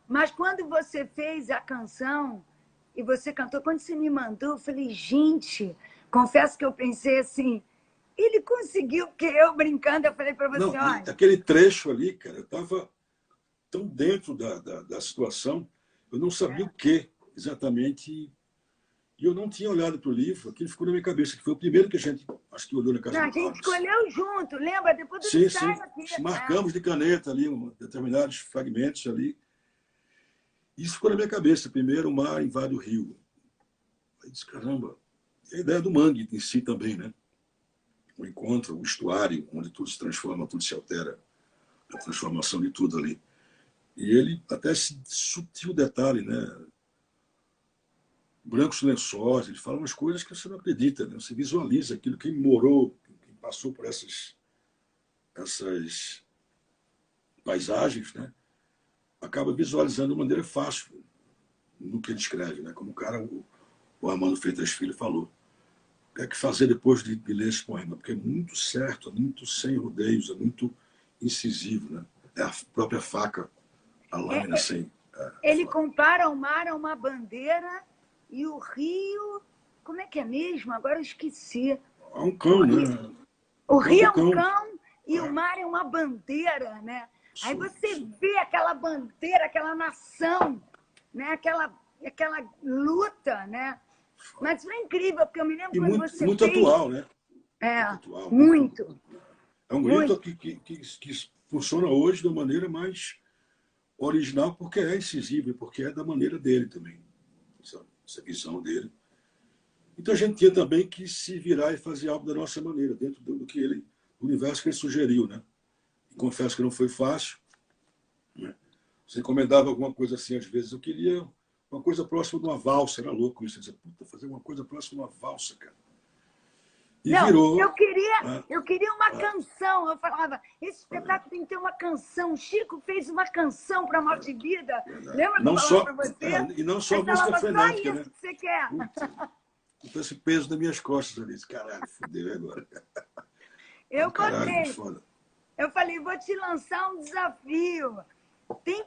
Mas quando você fez a canção e você cantou, quando você me mandou, eu falei, gente, confesso que eu pensei assim, ele conseguiu, porque eu brincando, eu falei para você, olha... Aquele trecho ali, cara, eu estava tão dentro da situação, eu não sabia o que exatamente, e eu não tinha olhado para o livro, aquilo ficou na minha cabeça, que foi o primeiro que a gente, acho que olhou na casa do A gente escolheu junto, lembra? Depois do ensaio aqui. Marcamos de caneta ali, determinados fragmentos ali. Isso ficou na minha cabeça. Primeiro, o mar invade o rio. Aí disse, caramba, e a ideia do mangue em si também, né? O encontro, o estuário, onde tudo se transforma, tudo se altera, a transformação de tudo ali. E ele, até esse sutil detalhe, né? Brancos lençóis, ele fala umas coisas que você não acredita, né? Você visualiza aquilo, quem morou, quem passou por essas paisagens, né? Acaba visualizando de maneira fácil no que ele escreve, né? Como o Armando Freitas Filho falou. é que fazer depois de ler esse poema, porque é muito certo, é muito sem rodeios, é muito incisivo, né? É a própria faca, a lâmina sem... Ele compara o mar a uma bandeira e o rio... Como é que é mesmo? Agora eu esqueci. É um cão, né? O rio é um cão. cão e o mar é uma bandeira, né? Aí você vê aquela bandeira, aquela nação, né? Aquela luta, né? Mas foi incrível, porque eu me lembro quando você muito fez... atual, né? É, muito atual. muito. É um grito que funciona hoje de uma maneira mais original, porque é incisivo, porque é da maneira dele também. Essa visão dele. Então a gente tinha também que se virar e fazer algo da nossa maneira, dentro do universo que ele sugeriu, né? E confesso que não foi fácil. Né? Você encomendava alguma coisa assim, às vezes eu queria uma coisa próxima de uma valsa, era louco isso. Você dizia, puta, fazer uma coisa próxima de uma valsa, cara. E não, virou. Eu queria uma canção. Eu falava, esse espetáculo tem que ter uma canção. Chico fez uma canção para a Morte e Vida. Lembra que eu falava para você? E não só música frenética, né? Só isso que você quer. Puta, esse peso nas minhas costas ali. Caralho, fudeu agora. Eu caralho, botei. Eu falei, vou te lançar um desafio. Tem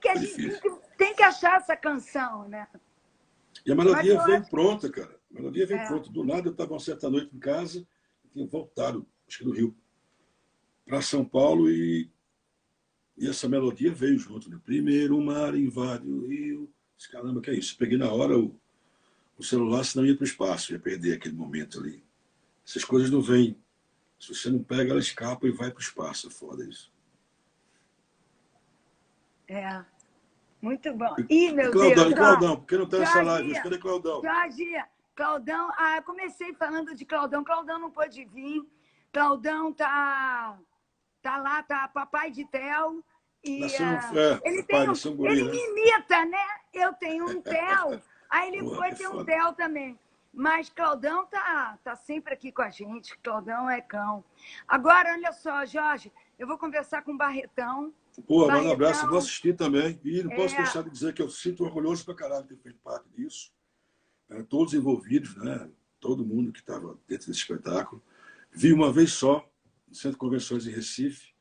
que achar essa canção, né? E a melodia veio pronta, cara. A melodia veio pronta. Do nada, eu estava uma certa noite em casa, tinha voltado, acho que do Rio, para São Paulo, e essa melodia veio junto. Né? Primeiro o mar invade o rio. Caramba, que é isso? Peguei na hora o celular, senão ia para o espaço, ia perder aquele momento ali. Essas coisas não vêm. Se você não pega, ela escapa e vai para o espaço. É foda isso. É. Muito bom. Ih, meu Deus. E Claudão, por que não tem essa live? Cadê Claudão? Claudão, eu comecei falando de Claudão. Claudão não pôde vir. Claudão tá lá, tá papai de Theo. E ele me imita, né? Eu tenho um Theo. Aí ele foi ter um Theo também. Mas Claudão tá sempre aqui com a gente. Claudão é cão. Agora, olha só, Jorge, eu vou conversar com o Barretão. Pô, manda um abraço, vou assistir também. E não posso deixar de dizer que eu sinto orgulhoso pra caralho de ter feito parte disso. Todos envolvidos, né? Todo mundo que estava dentro desse espetáculo. Vi uma vez só, no Centro de Convenções em Recife.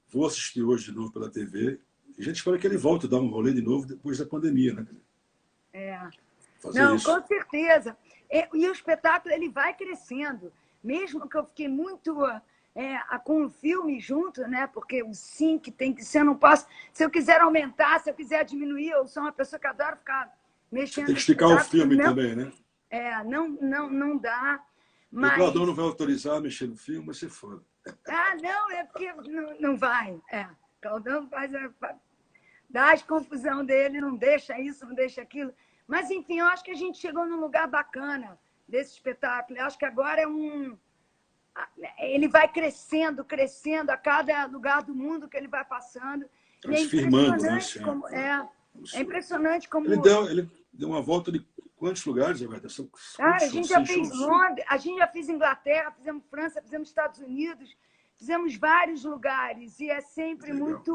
Vou assistir hoje de novo pela TV. E a gente espera que ele volte a dar um rolê de novo depois da pandemia, né? Não, isso. Com certeza. E o espetáculo ele vai crescendo. Mesmo que eu fiquei muito com o filme junto, né? Porque o sync tem que ser, eu não posso. Se eu quiser aumentar, se eu quiser diminuir, eu sou uma pessoa que adora ficar mexendo. Tem que esticar o filme também, né? Não dá. Mas... O Claudão não vai autorizar a mexer no filme, mas você foda. Não, é porque não vai. Claudão dá as confusão dele, não deixa isso, não deixa aquilo. Mas, enfim, eu acho que a gente chegou num lugar bacana desse espetáculo. Eu acho que agora ele vai crescendo a cada lugar do mundo que ele vai passando. E é impressionante, né? É impressionante como... Ele deu uma volta de quantos lugares, Roberta? A gente já fez Londres, a gente já fez Inglaterra, fizemos França, fizemos Estados Unidos, fizemos vários lugares. E é sempre muito...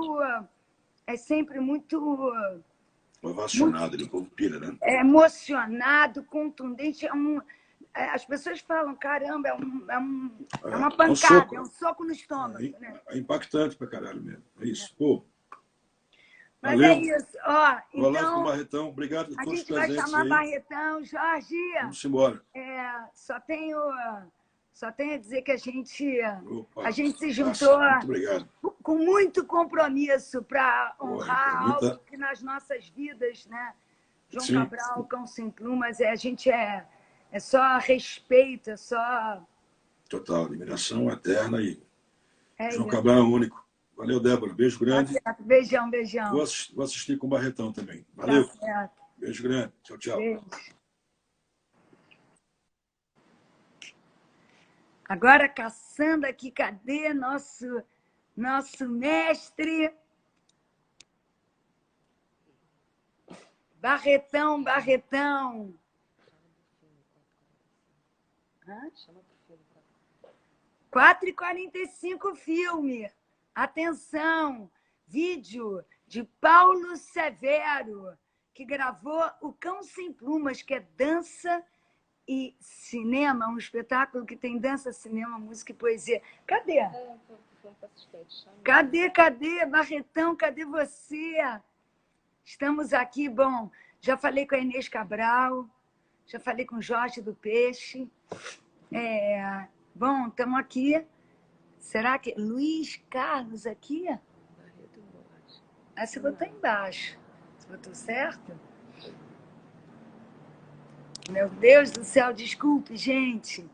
Ovacionado, ele povo pira, né? Emocionado, contundente. As pessoas falam, caramba, é uma pancada, é um soco no estômago. Né? É impactante pra caralho mesmo. É isso. Pô. Mas valeu. É isso. Ó, vou lá com o Barretão. Obrigado a todos os presentes. A gente vai chamar aí. Barretão. Jorge. Vamos embora. Só tenho a dizer que a gente se juntou com muito compromisso para honrar algo que nas nossas vidas, né? João Cabral, Cão Sem Plumas, a gente é só respeito, é só... Total, admiração eterna e João Cabral é único. Valeu, Débora. Beijo grande. Tá certo. Beijão. Vou assistir com o Barretão também. Valeu. Tá certo. Beijo grande. Tchau. Beijo. Agora, caçando aqui, cadê nosso mestre? Barretão. 4h45 filme. Atenção, vídeo de Paulo Severo, que gravou O Cão Sem Plumas, que é dança e cinema, um espetáculo que tem dança, cinema, música e poesia. Cadê? Cadê? Barretão, cadê você? Estamos aqui, bom, já falei com a Inês Cabral, já falei com o Jorge do Peixe. Bom, estamos aqui. Será que... Luiz Carlos aqui? Ah, você botou embaixo. Você botou certo? Meu Deus do céu, desculpe, gente.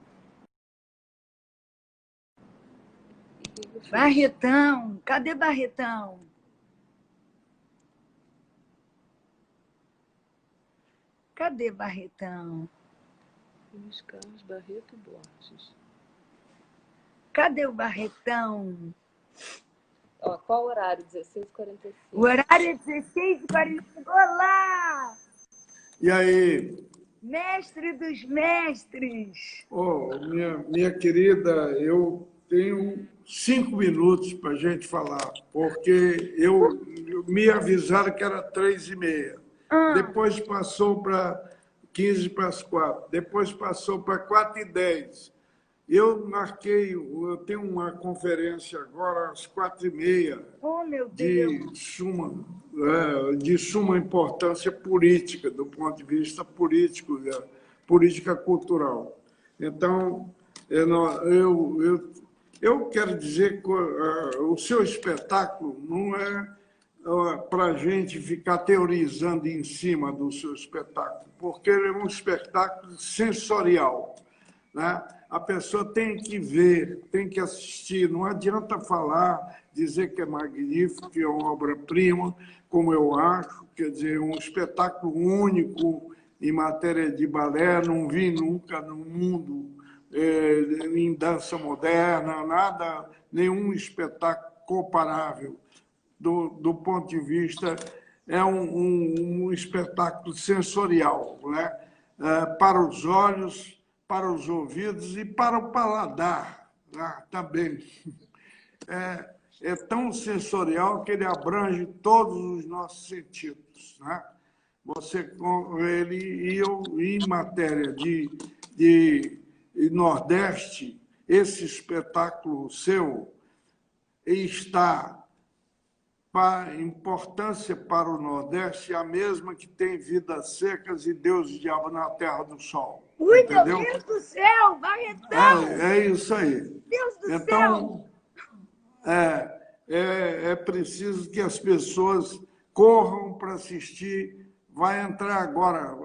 Barretão, cadê Barretão? Cadê Barretão? Luiz Carlos Barreto Borges. Cadê o Barretão? Ó, qual o horário? 16h45. O horário é 16h45. Olá! E aí? Mestre dos mestres! Oh, minha querida, eu tenho 5 minutos para a gente falar, porque me avisaram que era 3h30. Depois passou para 15 para as 4. Depois passou para 4h10. Eu tenho uma conferência agora às 4h30. Oh, meu Deus! De suma importância política, do ponto de vista político, política cultural. Então, eu quero dizer que o seu espetáculo não é para a gente ficar teorizando em cima do seu espetáculo, porque ele é um espetáculo sensorial, né? A pessoa tem que ver, tem que assistir, não adianta falar, dizer que é magnífico, que é uma obra-prima, como eu acho, quer dizer, um espetáculo único em matéria de balé, não vi nunca no mundo em dança moderna, nada, nenhum espetáculo comparável. Do ponto de vista, é um espetáculo sensorial, né? Para os olhos, para os ouvidos e para o paladar, né? Também. É tão sensorial que ele abrange todos os nossos sentidos, né? Em matéria de Nordeste, esse espetáculo seu está... A importância para o Nordeste é a mesma que tem Vidas Secas e Deus e Diabo na Terra do Sol. Ui, entendeu? meu Deus do céu, Barretão! É isso aí. Deus do Então, céu! é preciso que as pessoas corram para assistir. Vai entrar agora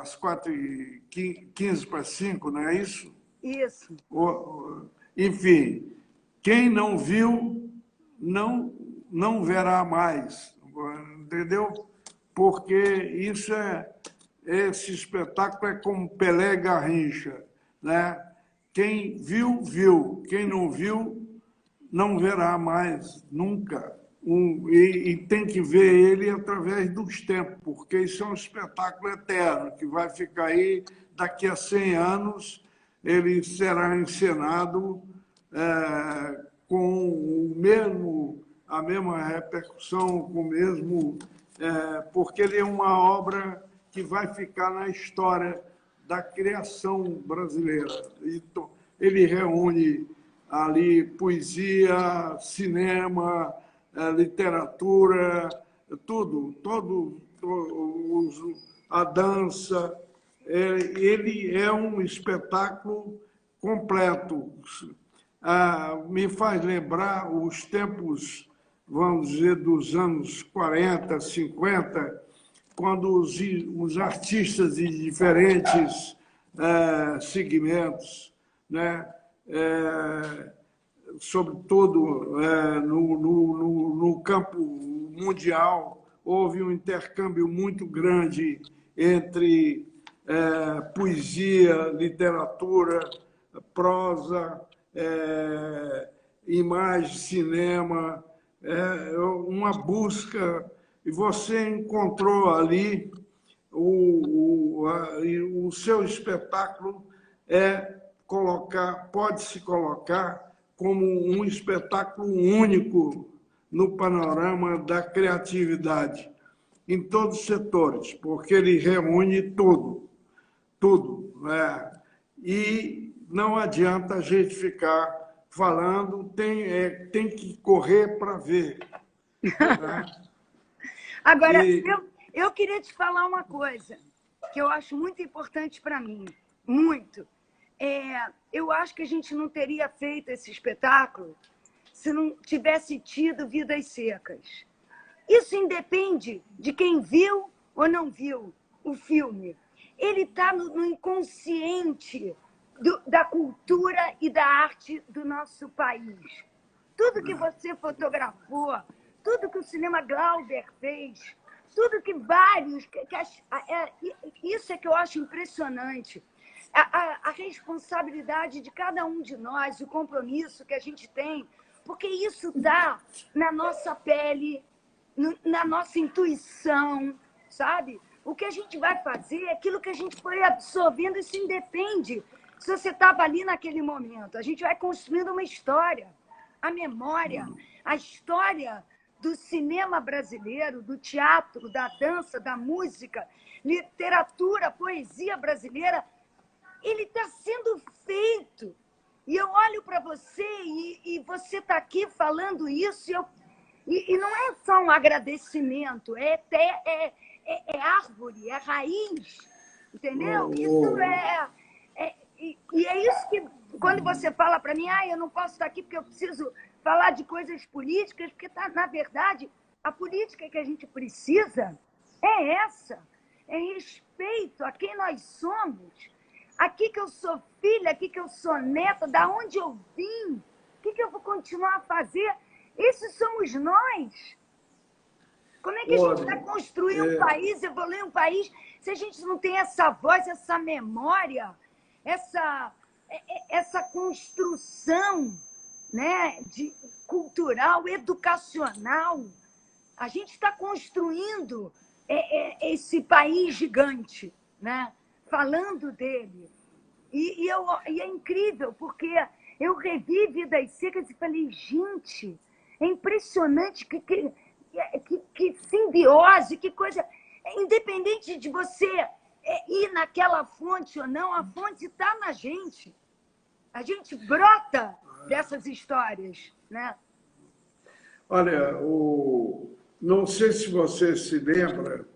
às 4h15 para 5, não é isso? Isso. Enfim, quem não viu, não verá mais, entendeu? Porque esse espetáculo é como Pelé e Garrincha, né? Quem viu, viu. Quem não viu, não verá mais, nunca. E tem que ver ele através dos tempos, porque isso é um espetáculo eterno, que vai ficar aí daqui a 100 anos, ele será encenado com a mesma repercussão, com o mesmo... porque ele é uma obra que vai ficar na história da criação brasileira. Então, ele reúne ali poesia, cinema, literatura, tudo, a dança. Ele é um espetáculo completo. Me faz lembrar os tempos, vamos dizer, dos anos 40, 50, quando os artistas de diferentes segmentos, né, sobretudo no campo mundial, houve um intercâmbio muito grande entre poesia, literatura, prosa, imagem, cinema, uma busca, e você encontrou ali o seu espetáculo pode-se colocar como um espetáculo único no panorama da criatividade, em todos os setores, porque ele reúne tudo. tudo, né? E não adianta a gente ficar falando, tem que correr para ver. Né? Agora, eu queria te falar uma coisa que eu acho muito importante para mim, muito. Eu acho que a gente não teria feito esse espetáculo se não tivesse tido Vidas Secas. Isso independe de quem viu ou não viu o filme. Ele está no inconsciente da cultura e da arte do nosso país. Tudo que você fotografou, tudo que o cinema Glauber fez, tudo que vários... isso é que eu acho impressionante. A responsabilidade de cada um de nós, o compromisso que a gente tem, porque isso está na nossa pele, na nossa intuição, sabe? O que a gente vai fazer é aquilo que a gente foi absorvendo, isso independe se você estava ali naquele momento. A gente vai construindo uma história, a memória, a história do cinema brasileiro, do teatro, da dança, da música, literatura, poesia brasileira, ele está sendo feito. E eu olho para você e você está aqui falando isso e não é só um agradecimento, é árvore, é raiz, entendeu? Isso e é isso que, quando você fala para mim, eu não posso estar aqui porque eu preciso falar de coisas políticas, porque, na verdade, a política que a gente precisa é essa, é respeito a quem nós somos, aqui que eu sou filha, aqui que eu sou neta, da onde eu vim, o que eu vou continuar a fazer. Esses somos nós. Como é que a gente vai construir um país, evoluir um país, se a gente não tem essa voz, essa memória, essa construção, né, cultural, educacional? A gente está construindo esse país gigante, né, falando dele. E é incrível, porque eu revi Vidas Secas e falei, gente, é impressionante que simbiose, que coisa... Independente de você ir naquela fonte ou não, a fonte está na gente. A gente brota dessas histórias, né? Olha, não sei se você se lembra,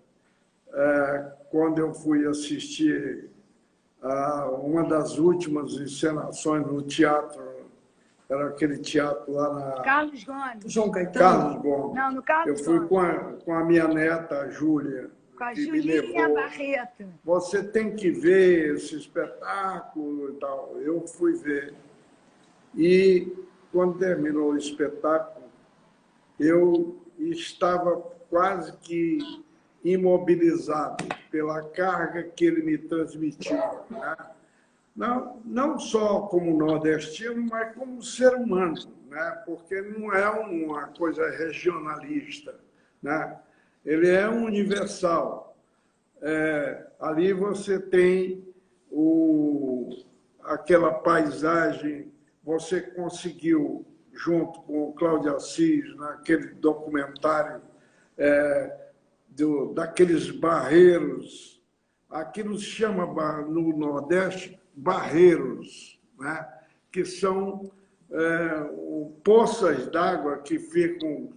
quando eu fui assistir a uma das últimas encenações no teatro, era aquele teatro lá na... Carlos Gomes. João Caetano. Carlos Gomes. Não, no Carlos Eu fui Gomes. com a minha neta, a Júlia. Com a que Julinha Barreto. Você tem que ver esse espetáculo e tal. Eu fui ver. E, quando terminou o espetáculo, eu estava quase que imobilizado pela carga que ele me transmitiu, né? Não só como nordestino, mas como ser humano, né? Porque não é uma coisa regionalista, né? Ele é universal. Ali você tem aquela paisagem, você conseguiu, junto com o Cláudio Assis, naquele documentário daqueles barreiros, aquilo se chama no Nordeste barreiros, né? Que são poças d'água que ficam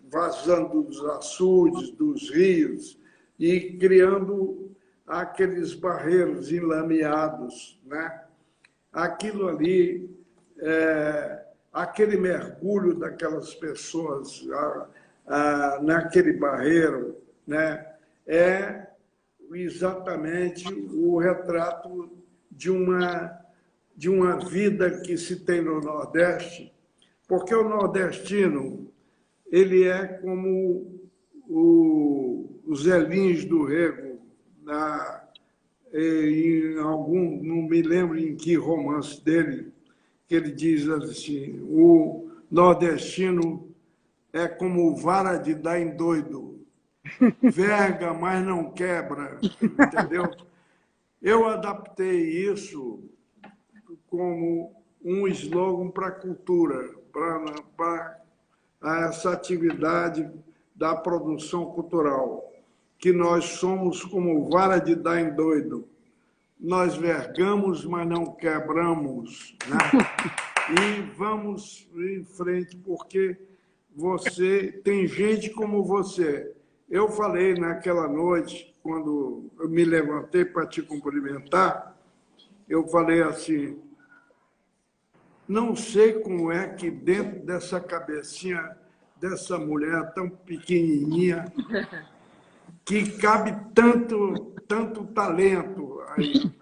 vazando dos açudes, dos rios, e criando aqueles barreiros enlameados, né? Aquilo ali, aquele mergulho daquelas pessoas naquele barreiro, né? É exatamente o retrato de uma vida que se tem no Nordeste, porque o nordestino ele é como o Zé Lins do Rego, em algum, não me lembro em que romance dele, que ele diz assim: o nordestino é como vara de dar em doido, verga, mas não quebra, entendeu? Eu adaptei isso como um slogan para a cultura, para essa atividade da produção cultural, que nós somos como vara de dar em doido, nós vergamos, mas não quebramos, né? E vamos em frente, porque você tem gente como você. Eu falei naquela noite, quando eu me levantei para te cumprimentar, eu falei assim, não sei como é que dentro dessa cabecinha dessa mulher tão pequenininha, que cabe tanto talento aí.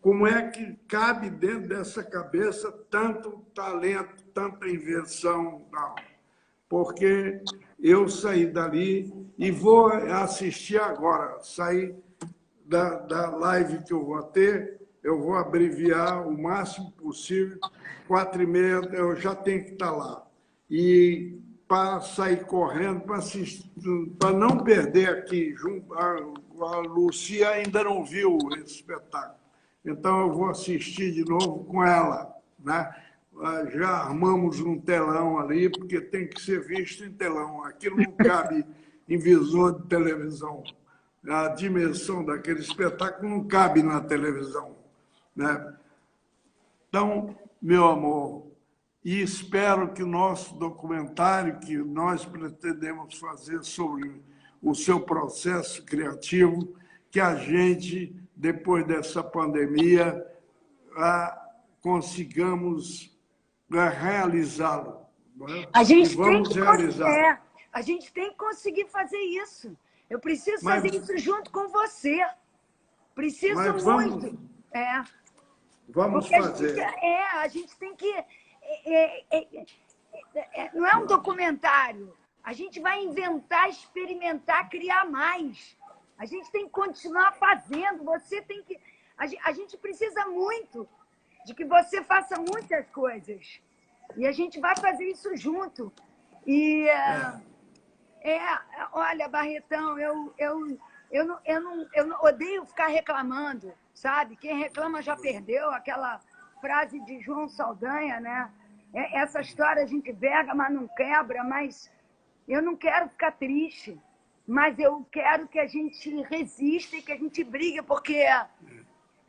Como é que cabe dentro dessa cabeça tanto talento, tanta invenção? Não. Porque eu saí dali e vou assistir agora, sair da live que eu vou ter, eu vou abreviar o máximo possível, 4h30 eu já tenho que estar lá. E para sair correndo, para não perder aqui, a Lucia ainda não viu esse espetáculo, então eu vou assistir de novo com ela, né? Já armamos um telão ali, porque tem que ser visto em telão. Aquilo não cabe em visor de televisão. A dimensão daquele espetáculo não cabe na televisão, né? Então, meu amor, e espero que o nosso documentário, que nós pretendemos fazer sobre o seu processo criativo, que a gente, depois dessa pandemia, consigamos realizá-lo. A gente vamos realizar. A gente tem que conseguir fazer isso. Eu preciso fazer isso junto com você. Preciso muito. Vamos fazer. A gente tem que... não é um documentário. A gente vai inventar, experimentar, criar mais. A gente tem que continuar fazendo. Você tem que... A gente precisa muito de que você faça muitas coisas. E a gente vai fazer isso junto. E, olha, Barretão, eu não odeio ficar reclamando, sabe? Quem reclama já perdeu, aquela frase de João Saldanha, né? Essa história a gente verga, mas não quebra, mas eu não quero ficar triste, mas eu quero que a gente resista e que a gente brigue, porque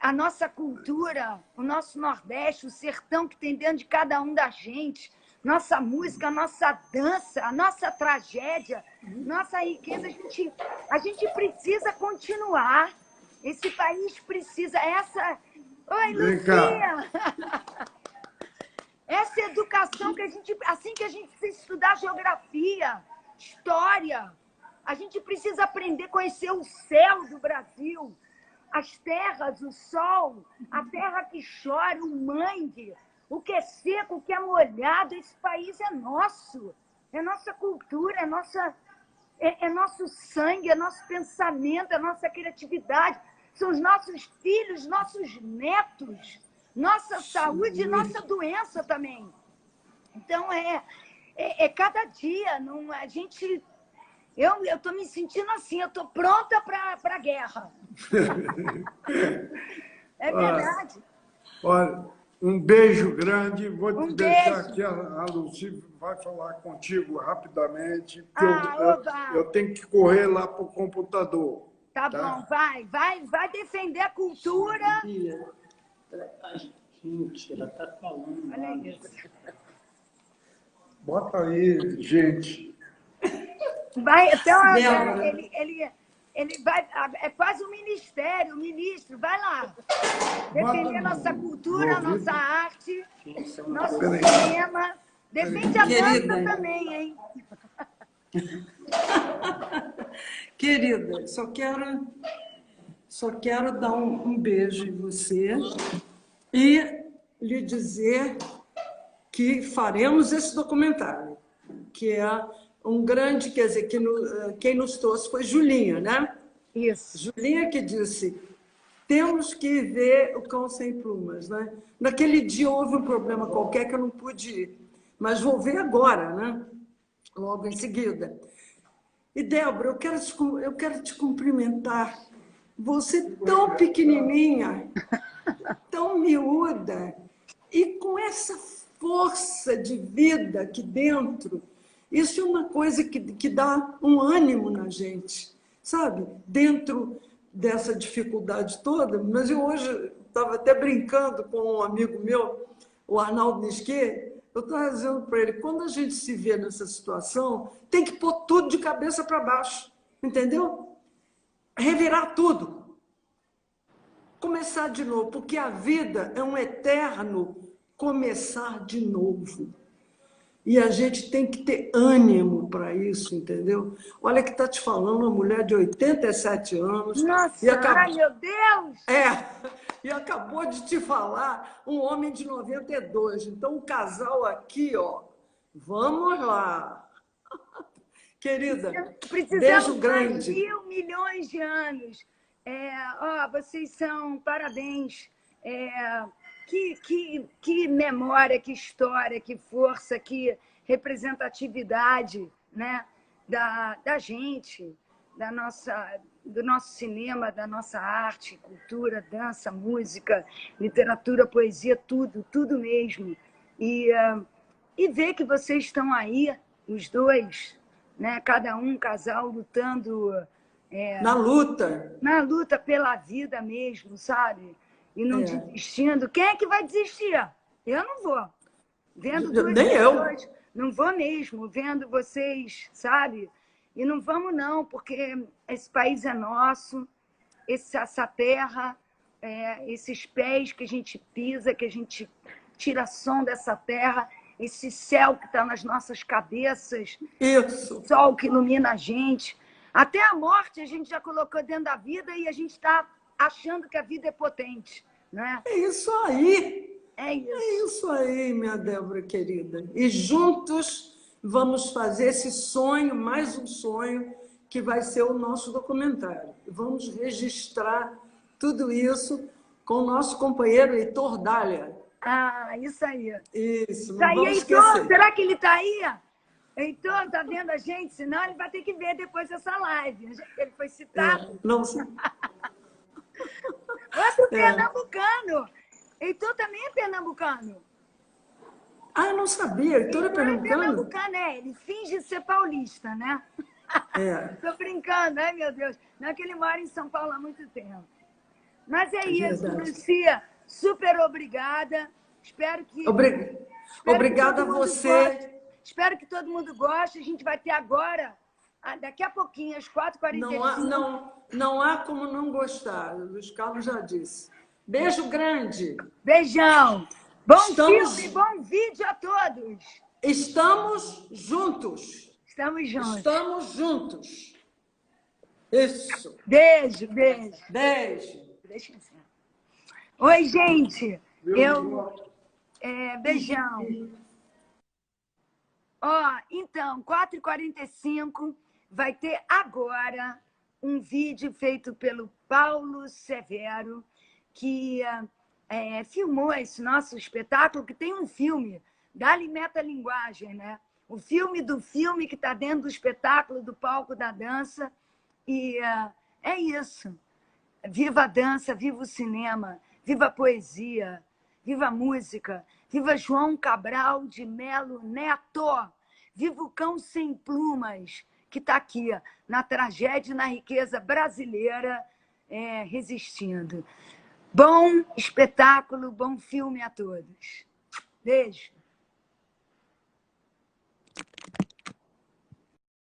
a nossa cultura, o nosso Nordeste, o sertão que tem dentro de cada um da gente, nossa música, nossa dança, a nossa tragédia, nossa riqueza, a gente precisa continuar. Esse país precisa. Oi, Lucia! Essa educação que assim que a gente precisa estudar geografia, história, a gente precisa aprender a conhecer o céu do Brasil, as terras, o sol, a terra que chora, o mangue, o que é seco, o que é molhado. Esse país é nosso, é nossa cultura, é nosso sangue, é nosso pensamento, é nossa criatividade. São os nossos filhos, nossos netos, nossa saúde e nossa doença também. Então, cada dia, a gente... Eu estou me sentindo assim, eu estou pronta para a guerra. É verdade. Olha, um beijo grande. Vou te deixar aqui, a Lucy vai falar contigo rapidamente. Eu tenho que correr lá para o computador. Tá bom, vai defender a cultura. Gente, ela está falando. Olha isso. Bota aí, gente. Vai, então, ele vai... É quase um ministério, o ministro. Vai lá. Defender nossa cultura, nossa arte, nosso cinema. Defende a dança também, hein? Querida, só quero dar um beijo em você e lhe dizer que faremos esse documentário, que é um grande, quer dizer, quem nos trouxe foi Julinha, né? Isso. Julinha que disse, temos que ver o Cão Sem Plumas, né? Naquele dia houve um problema qualquer que eu não pude ir, mas vou ver agora, né? Logo em seguida. E, Débora, eu quero te cumprimentar. Você tão pequenininha, tão miúda, e com essa força de vida aqui dentro. Isso é uma coisa que dá um ânimo na gente, sabe? Dentro dessa dificuldade toda, mas eu hoje estava até brincando com um amigo meu, o Arnaldo Nisquet, eu estava dizendo para ele, quando a gente se vê nessa situação, tem que pôr tudo de cabeça para baixo, entendeu? Revirar tudo. Começar de novo, porque a vida é um eterno começar de novo. E a gente tem que ter ânimo para isso, entendeu? Olha que está te falando uma mulher de 87 anos. Nossa, ai meu Deus! E acabou de te falar um homem de 92. Então, o casal aqui, ó, vamos lá. Querida, beijo grande. 1.000 milhões de anos. Vocês são parabéns. Que memória, que história, que força, que representatividade, né? da gente, do nosso cinema, da nossa arte, cultura, dança, música, literatura, poesia, tudo mesmo. E ver que vocês estão aí, os dois, né? Cada um casal lutando... na luta. Na luta pela vida mesmo, sabe? E não desistindo. Quem é que vai desistir? Eu não vou. Vendo duas Nem pessoas, eu. não vou mesmo. Vendo vocês, sabe? E não vamos não, porque esse país é nosso, essa terra, esses pés que a gente pisa, que a gente tira som dessa terra, esse céu que está nas nossas cabeças, Isso. o sol que ilumina a gente. Até a morte a gente já colocou dentro da vida e a gente está achando que a vida é potente, né? É isso aí. É isso. É isso aí, minha Débora querida. E juntos vamos fazer esse sonho, mais um sonho, que vai ser o nosso documentário. Vamos registrar tudo isso com o nosso companheiro Heitor Dália. Isso aí. Isso, Isso não aí, vamos Heitor, esquecer. será que ele está aí? Heitor, está vendo a gente? Senão ele vai ter que ver depois dessa live. Ele foi citado. Não... Outro pernambucano. Heitor também é pernambucano. Eu não sabia. Heitor é pernambucano? Pernambucano, ele finge ser paulista, né? Tô brincando, ai meu Deus. Não é que ele mora em São Paulo há muito tempo. Mas é isso, verdade. Lucia. Super obrigada. Espero que... Obrigada a você. Espero que todo mundo goste. A gente vai ter agora, daqui a pouquinho, às 4h45. Não há como não gostar. O Luiz Carlos já disse. Beijo grande. Beijão. Bom filme, bom vídeo a todos. Estamos juntos. Estamos juntos. Estamos juntos. Isso. Beijo. Beijo. Deixa eu ver. Oi, gente. Beijão. Então, 4h45 vai ter agora um vídeo feito pelo Paulo Severo, que filmou esse nosso espetáculo, que tem um filme da Metalinguagem, né? O filme do filme que está dentro do espetáculo, do palco da dança. E é isso. Viva a dança, viva o cinema, viva a poesia, viva a música, viva João Cabral de Melo Neto, viva o Cão Sem Plumas, que está aqui, na tragédia e na riqueza brasileira, resistindo. Bom espetáculo, bom filme a todos. Beijo.